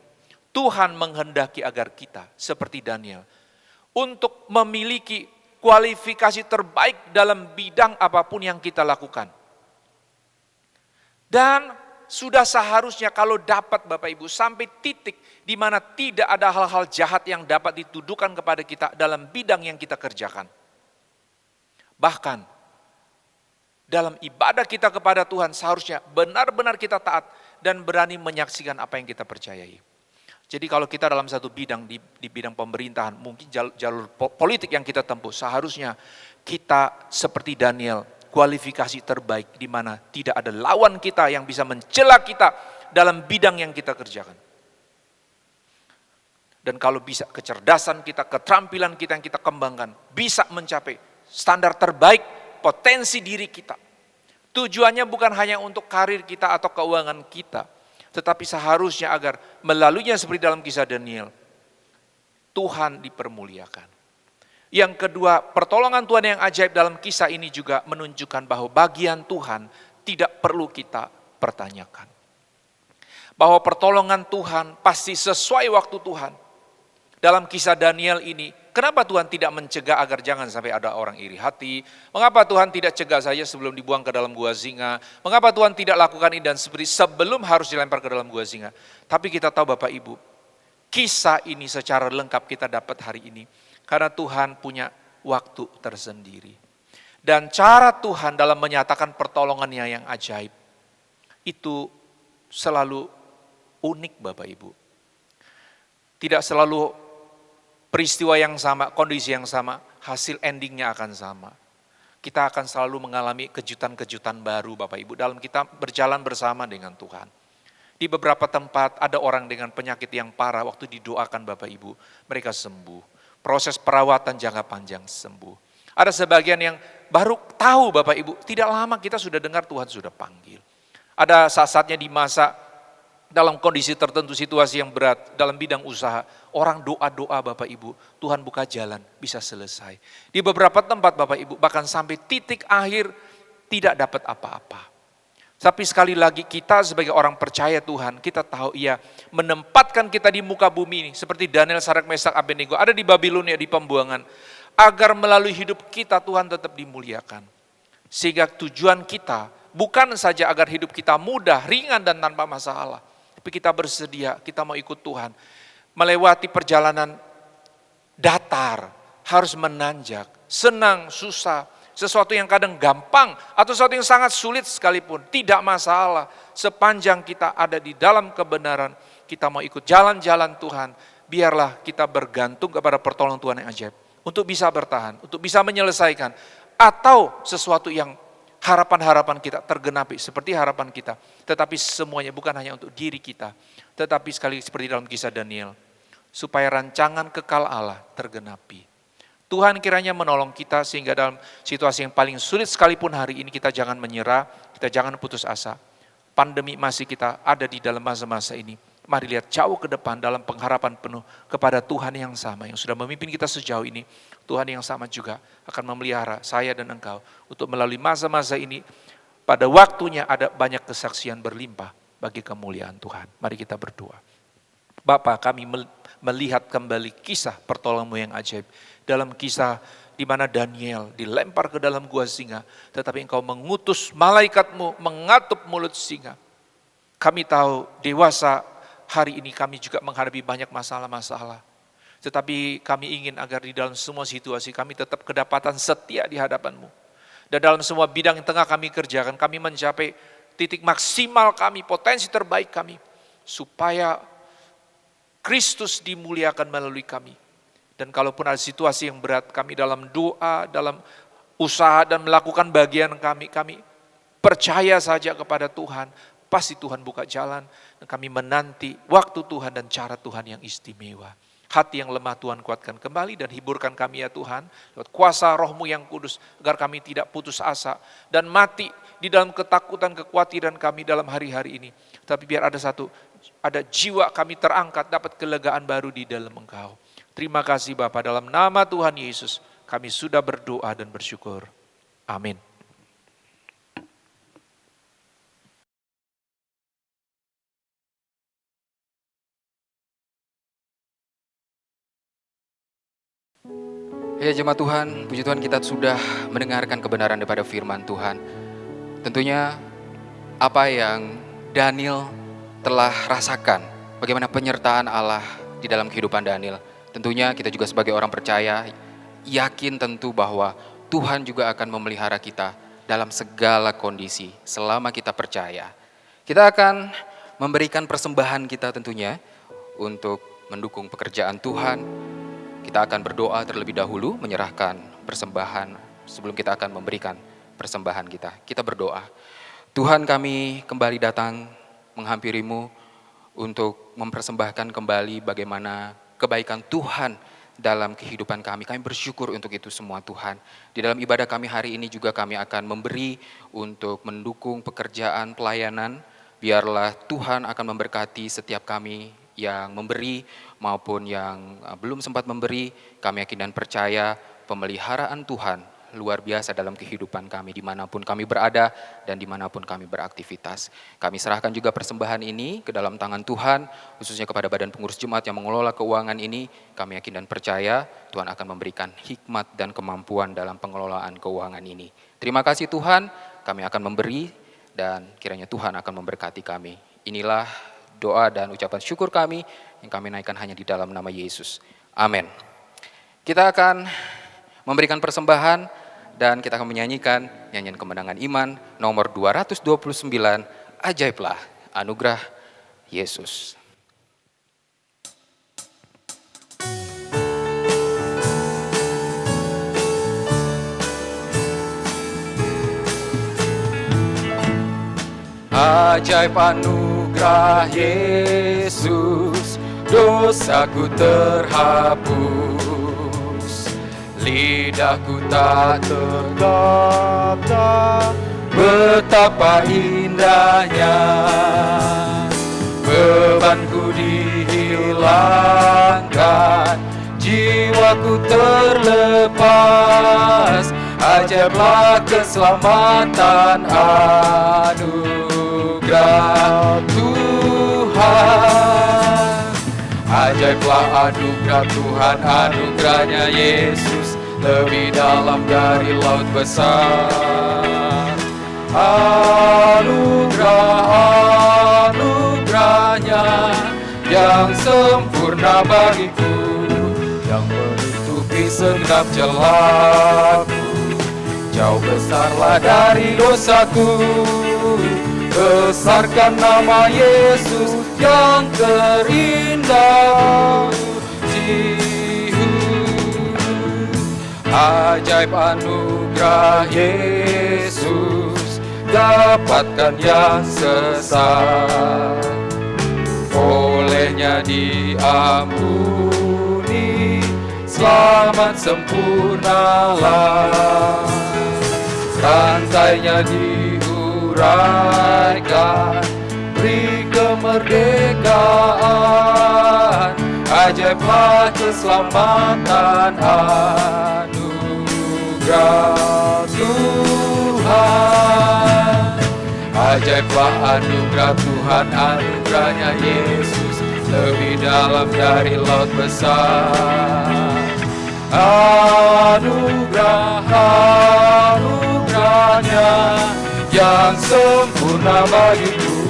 Tuhan menghendaki agar kita seperti Daniel untuk memiliki kualifikasi terbaik dalam bidang apapun yang kita lakukan. Dan sudah seharusnya kalau dapat Bapak Ibu sampai titik di mana tidak ada hal-hal jahat yang dapat dituduhkan kepada kita dalam bidang yang kita kerjakan. Bahkan dalam ibadah kita kepada Tuhan seharusnya benar-benar kita taat dan berani menyaksikan apa yang kita percayai. Jadi kalau kita dalam satu bidang, di bidang pemerintahan, mungkin jalur politik yang kita tempuh, seharusnya kita seperti Daniel, kualifikasi terbaik di mana tidak ada lawan kita yang bisa mencela kita dalam bidang yang kita kerjakan. Dan kalau bisa kecerdasan kita, keterampilan kita yang kita kembangkan, bisa mencapai standar terbaik potensi diri kita. Tujuannya bukan hanya untuk karir kita atau keuangan kita, tetapi seharusnya agar melaluinya seperti dalam kisah Daniel, Tuhan dipermuliakan. Yang kedua, pertolongan Tuhan yang ajaib dalam kisah ini juga menunjukkan bahwa bagian Tuhan tidak perlu kita pertanyakan. Bahwa pertolongan Tuhan pasti sesuai waktu Tuhan. Dalam kisah Daniel ini, kenapa Tuhan tidak mencegah agar jangan sampai ada orang iri hati? Mengapa Tuhan tidak cegah saja sebelum dibuang ke dalam gua singa? Mengapa Tuhan tidak lakukan ini dan seperti sebelum harus dilempar ke dalam gua singa? Tapi kita tahu Bapak Ibu, kisah ini secara lengkap kita dapat hari ini. Karena Tuhan punya waktu tersendiri. Dan cara Tuhan dalam menyatakan pertolongannya yang ajaib, itu selalu unik Bapak Ibu. Tidak selalu peristiwa yang sama, kondisi yang sama, hasil endingnya akan sama. Kita akan selalu mengalami kejutan-kejutan baru Bapak Ibu dalam kita berjalan bersama dengan Tuhan. Di beberapa tempat ada orang dengan penyakit yang parah, waktu didoakan Bapak Ibu, mereka sembuh. Proses perawatan jangka panjang sembuh. Ada sebagian yang baru tahu Bapak Ibu, tidak lama kita sudah dengar Tuhan sudah panggil. Ada saat-saatnya di masa dalam kondisi tertentu, situasi yang berat, dalam bidang usaha, orang doa-doa Bapak Ibu, Tuhan buka jalan, bisa selesai. Di beberapa tempat Bapak Ibu, bahkan sampai titik akhir tidak dapat apa-apa. Tapi sekali lagi kita sebagai orang percaya Tuhan, kita tahu Ia menempatkan kita di muka bumi ini. Seperti Daniel, Sadrak, Mesak, Abednego ada di Babilonia, di pembuangan. Agar melalui hidup kita Tuhan tetap dimuliakan. Sehingga tujuan kita bukan saja agar hidup kita mudah, ringan dan tanpa masalah. Tapi kita bersedia, kita mau ikut Tuhan. Melewati perjalanan datar, harus menanjak, senang, susah. Sesuatu yang kadang gampang atau sesuatu yang sangat sulit sekalipun, tidak masalah. Sepanjang kita ada di dalam kebenaran, kita mau ikut jalan-jalan Tuhan, biarlah kita bergantung kepada pertolongan Tuhan yang ajaib. Untuk bisa bertahan, untuk bisa menyelesaikan. Atau sesuatu yang harapan-harapan kita tergenapi seperti harapan kita. Tetapi semuanya bukan hanya untuk diri kita. Tetapi sekali seperti dalam kisah Daniel, supaya rancangan kekal Allah tergenapi. Tuhan kiranya menolong kita sehingga dalam situasi yang paling sulit sekalipun hari ini kita jangan menyerah, kita jangan putus asa. Pandemi masih kita ada di dalam masa-masa ini. Mari lihat jauh ke depan dalam pengharapan penuh kepada Tuhan yang sama yang sudah memimpin kita sejauh ini. Tuhan yang sama juga akan memelihara saya dan engkau untuk melalui masa-masa ini. Pada waktunya ada banyak kesaksian berlimpah bagi kemuliaan Tuhan. Mari kita berdoa. Bapa, kami melihat kembali kisah pertolongan-Mu yang ajaib. Dalam kisah di mana Daniel dilempar ke dalam gua singa, tetapi Engkau mengutus malaikat-Mu mengatup mulut singa. Kami tahu dewasa hari ini kami juga menghadapi banyak masalah-masalah. Tetapi kami ingin agar di dalam semua situasi kami tetap kedapatan setia di hadapan-Mu. Dan dalam semua bidang yang tengah kami kerjakan, kami mencapai titik maksimal kami, potensi terbaik kami. Supaya Kristus dimuliakan melalui kami. Dan kalaupun ada situasi yang berat, kami dalam doa, dalam usaha dan melakukan bagian kami percaya saja kepada Tuhan. Pasti Tuhan buka jalan dan kami menanti waktu Tuhan dan cara Tuhan yang istimewa. Hati yang lemah Tuhan kuatkan kembali dan hiburkan kami ya Tuhan. Lewat kuasa Roh-Mu yang kudus agar kami tidak putus asa dan mati di dalam ketakutan, kekhawatiran kami dalam hari-hari ini. Tapi biar ada jiwa kami terangkat, dapat kelegaan baru di dalam Engkau. Terima kasih Bapa, dalam nama Tuhan Yesus kami sudah berdoa dan bersyukur. Amin. Ya jemaat Tuhan, puji Tuhan kita sudah mendengarkan kebenaran daripada firman Tuhan. Tentunya apa yang Daniel telah rasakan, bagaimana penyertaan Allah di dalam kehidupan Daniel. Tentunya kita juga sebagai orang percaya, yakin tentu bahwa Tuhan juga akan memelihara kita dalam segala kondisi selama kita percaya. Kita akan memberikan persembahan kita tentunya untuk mendukung pekerjaan Tuhan. Kita akan berdoa terlebih dahulu, menyerahkan persembahan sebelum kita akan memberikan persembahan kita. Kita berdoa. Tuhan, kami kembali datang menghampiri-Mu untuk mempersembahkan kembali bagaimana kebaikan Tuhan dalam kehidupan kami. Kami bersyukur untuk itu semua Tuhan. Di dalam ibadah kami hari ini juga kami akan memberi untuk mendukung pekerjaan pelayanan. Biarlah Tuhan akan memberkati setiap kami yang memberi maupun yang belum sempat memberi. Kami yakin dan percaya pemeliharaan Tuhan luar biasa dalam kehidupan kami dimanapun kami berada dan dimanapun kami beraktivitas. Kami serahkan juga persembahan ini ke dalam tangan Tuhan, khususnya kepada Badan Pengurus Jemaat yang mengelola keuangan ini. Kami yakin dan percaya Tuhan akan memberikan hikmat dan kemampuan dalam pengelolaan keuangan ini. Terima kasih Tuhan, kami akan memberi dan kiranya Tuhan akan memberkati kami. Inilah doa dan ucapan syukur kami yang kami naikkan hanya di dalam nama Yesus. Amin. Kita akan memberikan persembahan dan kita akan menyanyikan nyanyian kemenangan iman nomor 229, Ajaiblah Anugerah Yesus. Ajaib anugerah Yesus, dosaku terhapus, lidahku tak terdaftar betapa indahnya, bebanku dihilangkan, jiwaku terlepas. Ajaiblah keselamatan anugerah Tuhan. Ajaiblah anugerah Tuhan, anugerahnya Yesus lebih dalam dari laut besar. Anugerahnya yang sempurna bagiku, yang menutupi segenap celahku. Jauh besarlah dari dosaku, besarkan nama Yesus yang terindah pujiku. Ajaib anugerah Yesus, dapatkan yang sesat, olehnya diampuni, selamat sempurnalah. Rantainya diuraikan, beri kemerdekaan. Ajaiblah keselamatan anugerah Tuhan. Ajaiblah anugerah Tuhan, anugerahnya Yesus lebih dalam dari laut besar. Anugerahnya yang sempurna bagiku,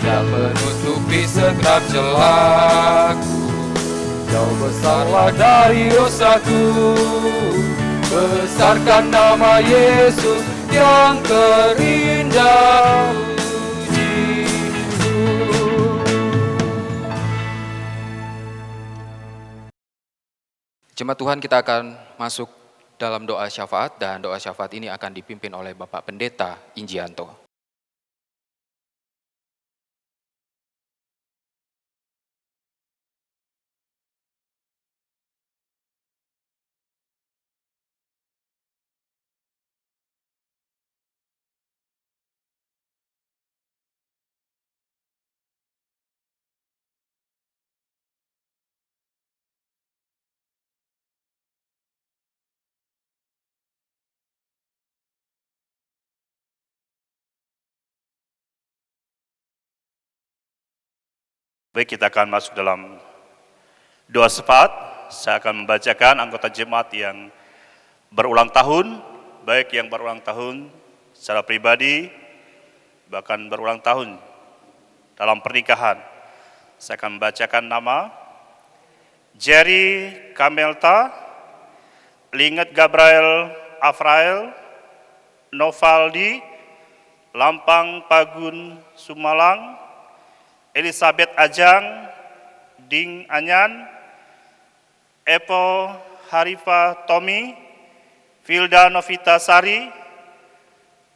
yang menutupi segenap celahku. Jauh besarlah dari dosaku, besarkan nama Yesus yang terindah pujiku. Jemaat Tuhan, kita akan masuk dalam doa syafaat, dan doa syafaat ini akan dipimpin oleh Bapak Pendeta Injianto. Baik, kita akan masuk dalam doa syafaat. saya akan membacakan anggota jemaat yang berulang tahun, baik yang berulang tahun secara pribadi, bahkan berulang tahun dalam pernikahan. Saya akan membacakan nama: Jerry Kamelta, Linget Gabriel Afrael, Novaldi, Lampang Pagun Sumalang, Elizabeth Ajang, Ding Anyan, Epo Harifa Tommy, Vilda Novita Sari,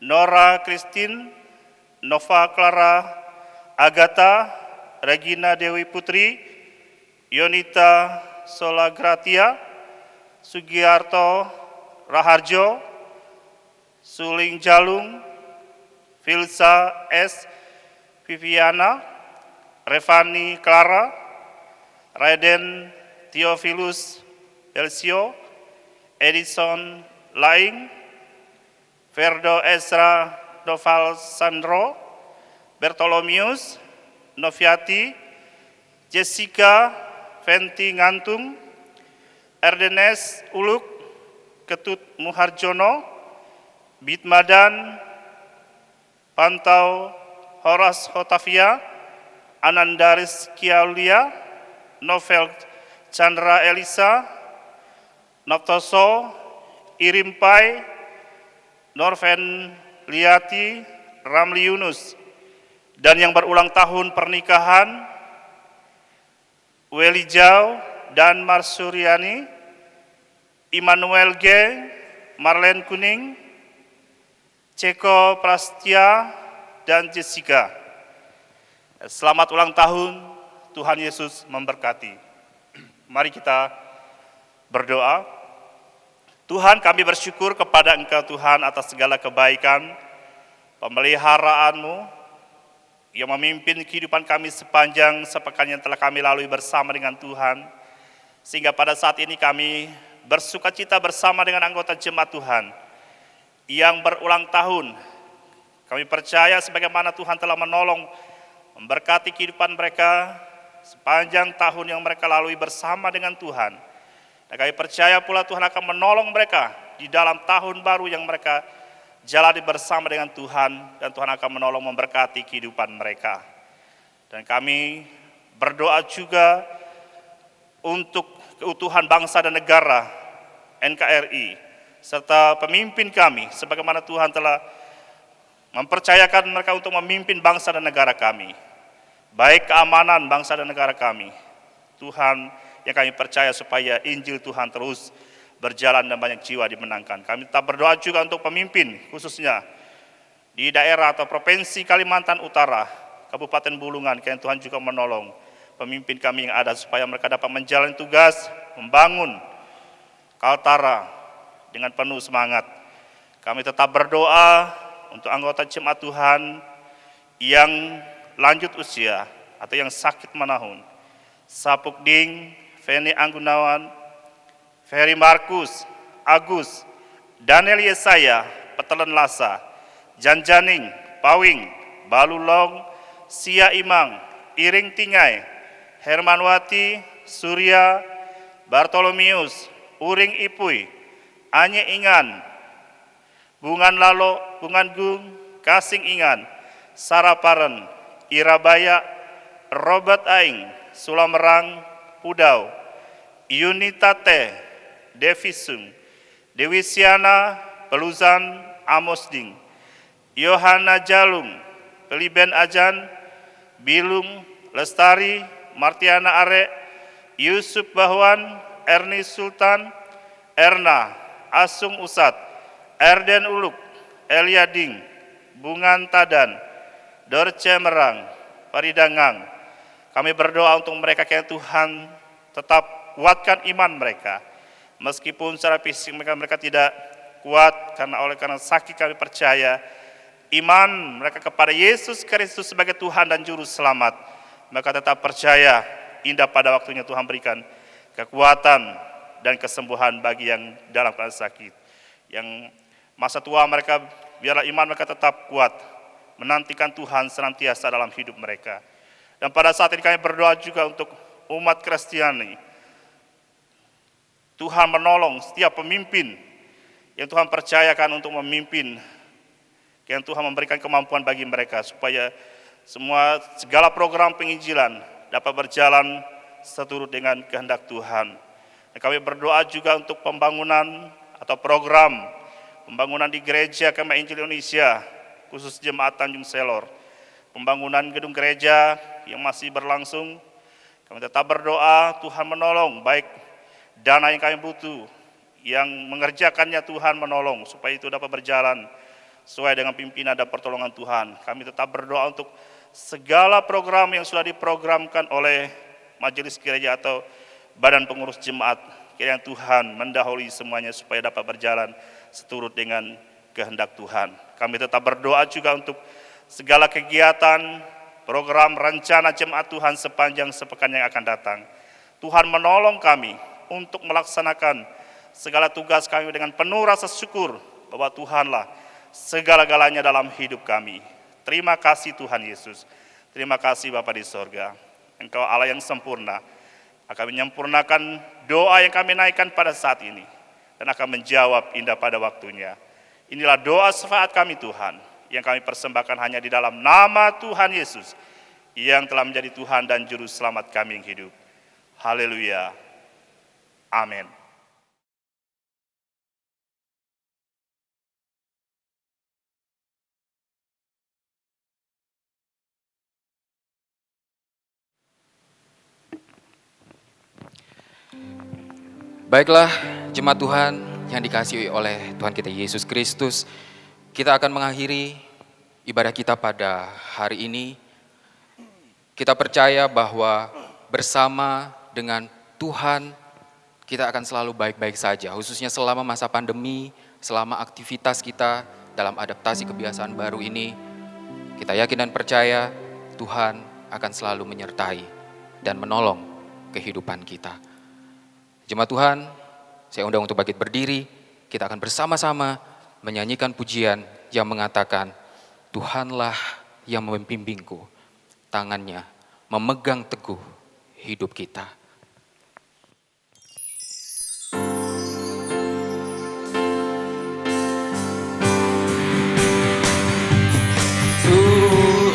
Nora Christine, Nova Clara Agatha, Regina Dewi Putri, Yonita Solagratia, Sugiarto Raharjo, Suling Jalung, Filsa S. Viviana, Revani Clara, Raiden Theophilus Elsio, Edison Laing, Ferdo Ezra Noval Sandro, Bertolomius Noviati, Jessica Fenti Ngantung, Erdenes Uluk, Ketut Muharjono, Bitmadan, Pantau Horas Hotavia, Anandaris Kiaulia, Novel Chandra Elisa, Noptoso Irimpai, Norven Liati, Ramli Yunus. Dan yang berulang tahun pernikahan, Welijau dan Marsuryani, Immanuel G, Marlen Kuning, Ceko Prastia, dan Jessica. Selamat ulang tahun, Tuhan Yesus memberkati. Mari kita berdoa. Tuhan, kami bersyukur kepada Engkau Tuhan atas segala kebaikan, pemeliharaan-Mu yang memimpin kehidupan kami sepanjang sepekan yang telah kami lalui bersama dengan Tuhan. Sehingga pada saat ini kami bersukacita bersama dengan anggota jemaat Tuhan yang berulang tahun. Kami percaya sebagaimana Tuhan telah menolong, memberkati kehidupan mereka sepanjang tahun yang mereka lalui bersama dengan Tuhan. Dan kami percaya pula Tuhan akan menolong mereka di dalam tahun baru yang mereka jalani bersama dengan Tuhan. Dan Tuhan akan menolong memberkati kehidupan mereka. Dan kami berdoa juga untuk keutuhan bangsa dan negara NKRI, serta pemimpin kami, sebagaimana Tuhan telah mempercayakan mereka untuk memimpin bangsa dan negara kami. Baik keamanan bangsa dan negara kami, Tuhan yang kami percaya supaya Injil Tuhan terus berjalan dan banyak jiwa dimenangkan. Kami tetap berdoa juga untuk pemimpin, khususnya di daerah atau provinsi Kalimantan Utara, Kabupaten Bulungan, kiranya Tuhan juga menolong pemimpin kami yang ada supaya mereka dapat menjalani tugas, membangun Kaltara dengan penuh semangat. Kami tetap berdoa untuk anggota jemaat Tuhan yang lanjut usia atau yang sakit menahun. Sapuk Ding, Feni Anggunawan, Ferry Markus, Agus, Daniel Yesaya, Petelen Lasa, Janjaning, Pawing, Balulong, Sia Imang, Iring Tingai, Hermanwati, Surya, Bartolomius, Uring Ipui, Anye Ingan, Bungan Lalo, Bungan Gung, Kasing Ingan, Saraparen, Irabaya, Robert Aing, Sulamerang, Pudau, Yunitate, Devisung, Dewi Siana, Peluzan, Amosding, Yohana Jalung, Peliben Ajan, Bilung, Lestari, Martiana Are, Yusuf Bahwan, Erni Sultan, Erna, Asung Usat, Erden Uluk, Eliading, Bungan Tadan, Dorce Merang, Paridangang. Kami berdoa untuk mereka yang Tuhan tetap kuatkan iman mereka. Meskipun secara fisik mereka tidak kuat karena sakit, kami percaya iman mereka kepada Yesus Kristus sebagai Tuhan dan Juru Selamat. Mereka tetap percaya indah pada waktunya Tuhan berikan kekuatan dan kesembuhan bagi yang dalam keadaan sakit. Yang masa tua mereka, biarlah iman mereka tetap kuat, menantikan Tuhan senantiasa dalam hidup mereka. Dan pada saat ini kami berdoa juga untuk umat Kristiani Tuhan menolong setiap pemimpin yang Tuhan percayakan untuk memimpin, yang Tuhan memberikan kemampuan bagi mereka supaya segala program penginjilan dapat berjalan seturut dengan kehendak Tuhan. Dan kami berdoa juga untuk pembangunan atau program pembangunan di Gereja Kemah Injil Indonesia, khusus Jemaat Tanjung Selor. Pembangunan gedung gereja yang masih berlangsung, kami tetap berdoa Tuhan menolong, baik dana yang kami butuh, yang mengerjakannya Tuhan menolong, supaya itu dapat berjalan sesuai dengan pimpinan dan pertolongan Tuhan. Kami tetap berdoa untuk segala program yang sudah diprogramkan oleh majelis gereja atau badan pengurus jemaat, kiranya Tuhan mendahului semuanya supaya dapat berjalan seturut dengan kehendak Tuhan. Kami tetap berdoa juga untuk segala kegiatan, program, rencana jemaat Tuhan sepanjang sepekan yang akan datang. Tuhan menolong kami untuk melaksanakan segala tugas kami dengan penuh rasa syukur bahwa Tuhanlah segala-galanya dalam hidup kami. Terima kasih Tuhan Yesus. Terima kasih Bapa di sorga. Engkau Allah yang sempurna, akan menyempurnakan doa yang kami naikkan pada saat ini dan akan menjawab indah pada waktunya. Inilah doa syafaat kami Tuhan, yang kami persembahkan hanya di dalam nama Tuhan Yesus, yang telah menjadi Tuhan dan Juru Selamat kami yang hidup. Haleluya. Amin. Baiklah, jemaat Tuhan yang dikasihi oleh Tuhan kita Yesus Kristus, kita akan mengakhiri ibadah kita pada hari ini. Kita percaya bahwa bersama dengan Tuhan kita akan selalu baik-baik saja, khususnya selama masa pandemi, selama aktivitas kita dalam adaptasi kebiasaan baru ini. Kita yakin dan percaya Tuhan akan selalu menyertai dan menolong kehidupan kita. Jemaat Tuhan, saya undang untuk bangkit berdiri, kita akan bersama-sama menyanyikan pujian yang mengatakan, Tuhanlah yang membimbingku, tangannya memegang teguh hidup kita.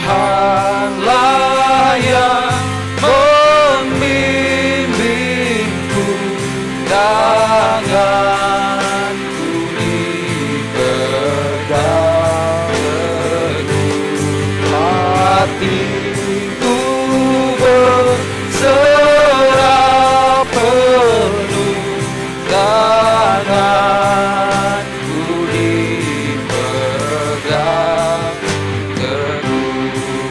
Tuhanlah yang membimbingku, tanganku dipegang teguh, hatiku berserah penuh, tanganku dipegang teguh.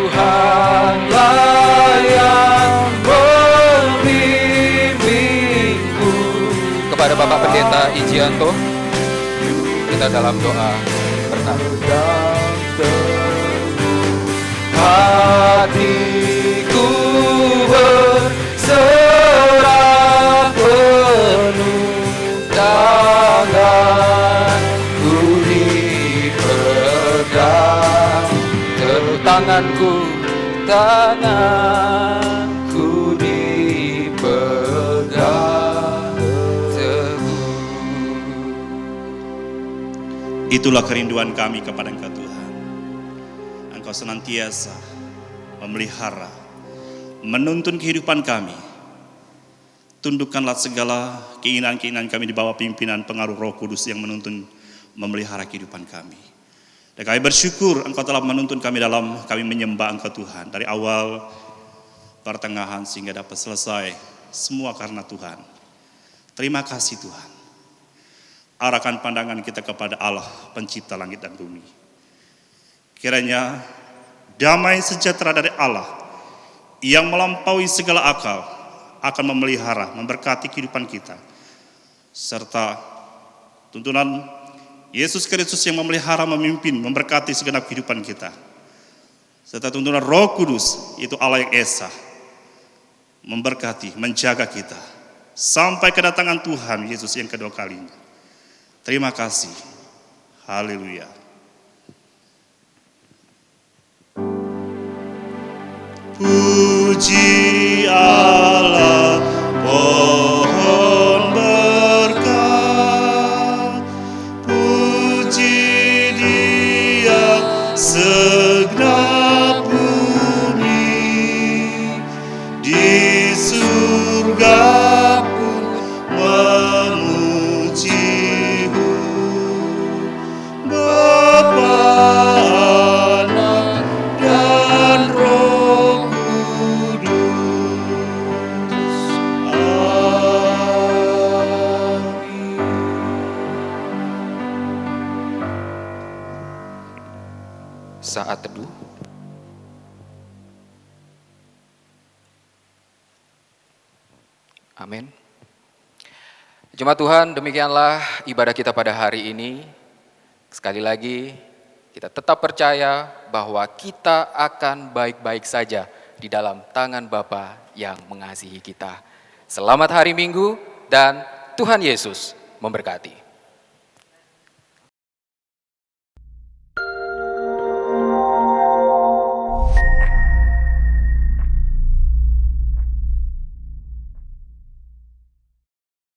Tuhanlah yang membimbingku. Kepada Bapak Pendeta Ijianto, kita dalam doa bersama. Hatiku berserah penuh, tanganku dipegang teguh, tanganku dipegang teguh. Itulah kerinduan kami kepada Engkau Tuhan. Engkau senantiasa memelihara, menuntun kehidupan kami. Tundukkanlah segala keinginan-keinginan kami di bawah pimpinan pengaruh Roh Kudus yang menuntun, memelihara kehidupan kami. Dan kami bersyukur Engkau telah menuntun kami dalam kami menyembah Engkau Tuhan. Dari awal, pertengahan sehingga dapat selesai, semua karena Tuhan. Terima kasih Tuhan. Arahkan pandangan kita kepada Allah, pencipta langit dan bumi. Kiranya damai sejahtera dari Allah yang melampaui segala akal akan memelihara, memberkati kehidupan kita. Serta tuntunan Yesus Kristus yang memelihara, memimpin, memberkati segenap kehidupan kita. Serta tuntunan Roh Kudus, itu Allah yang Esa, memberkati, menjaga kita sampai kedatangan Tuhan Yesus yang kedua kalinya. Terima kasih. Haleluya. Puji Allah, segenap bumi di surga pun memuji-Mu. Bapa, Anak, dan Roh Kudus. Amin. Saat teduh. Amin. Jemaat Tuhan, demikianlah ibadah kita pada hari ini. Sekali lagi, kita tetap percaya bahwa kita akan baik-baik saja di dalam tangan Bapa yang mengasihi kita. Selamat hari Minggu dan Tuhan Yesus memberkati.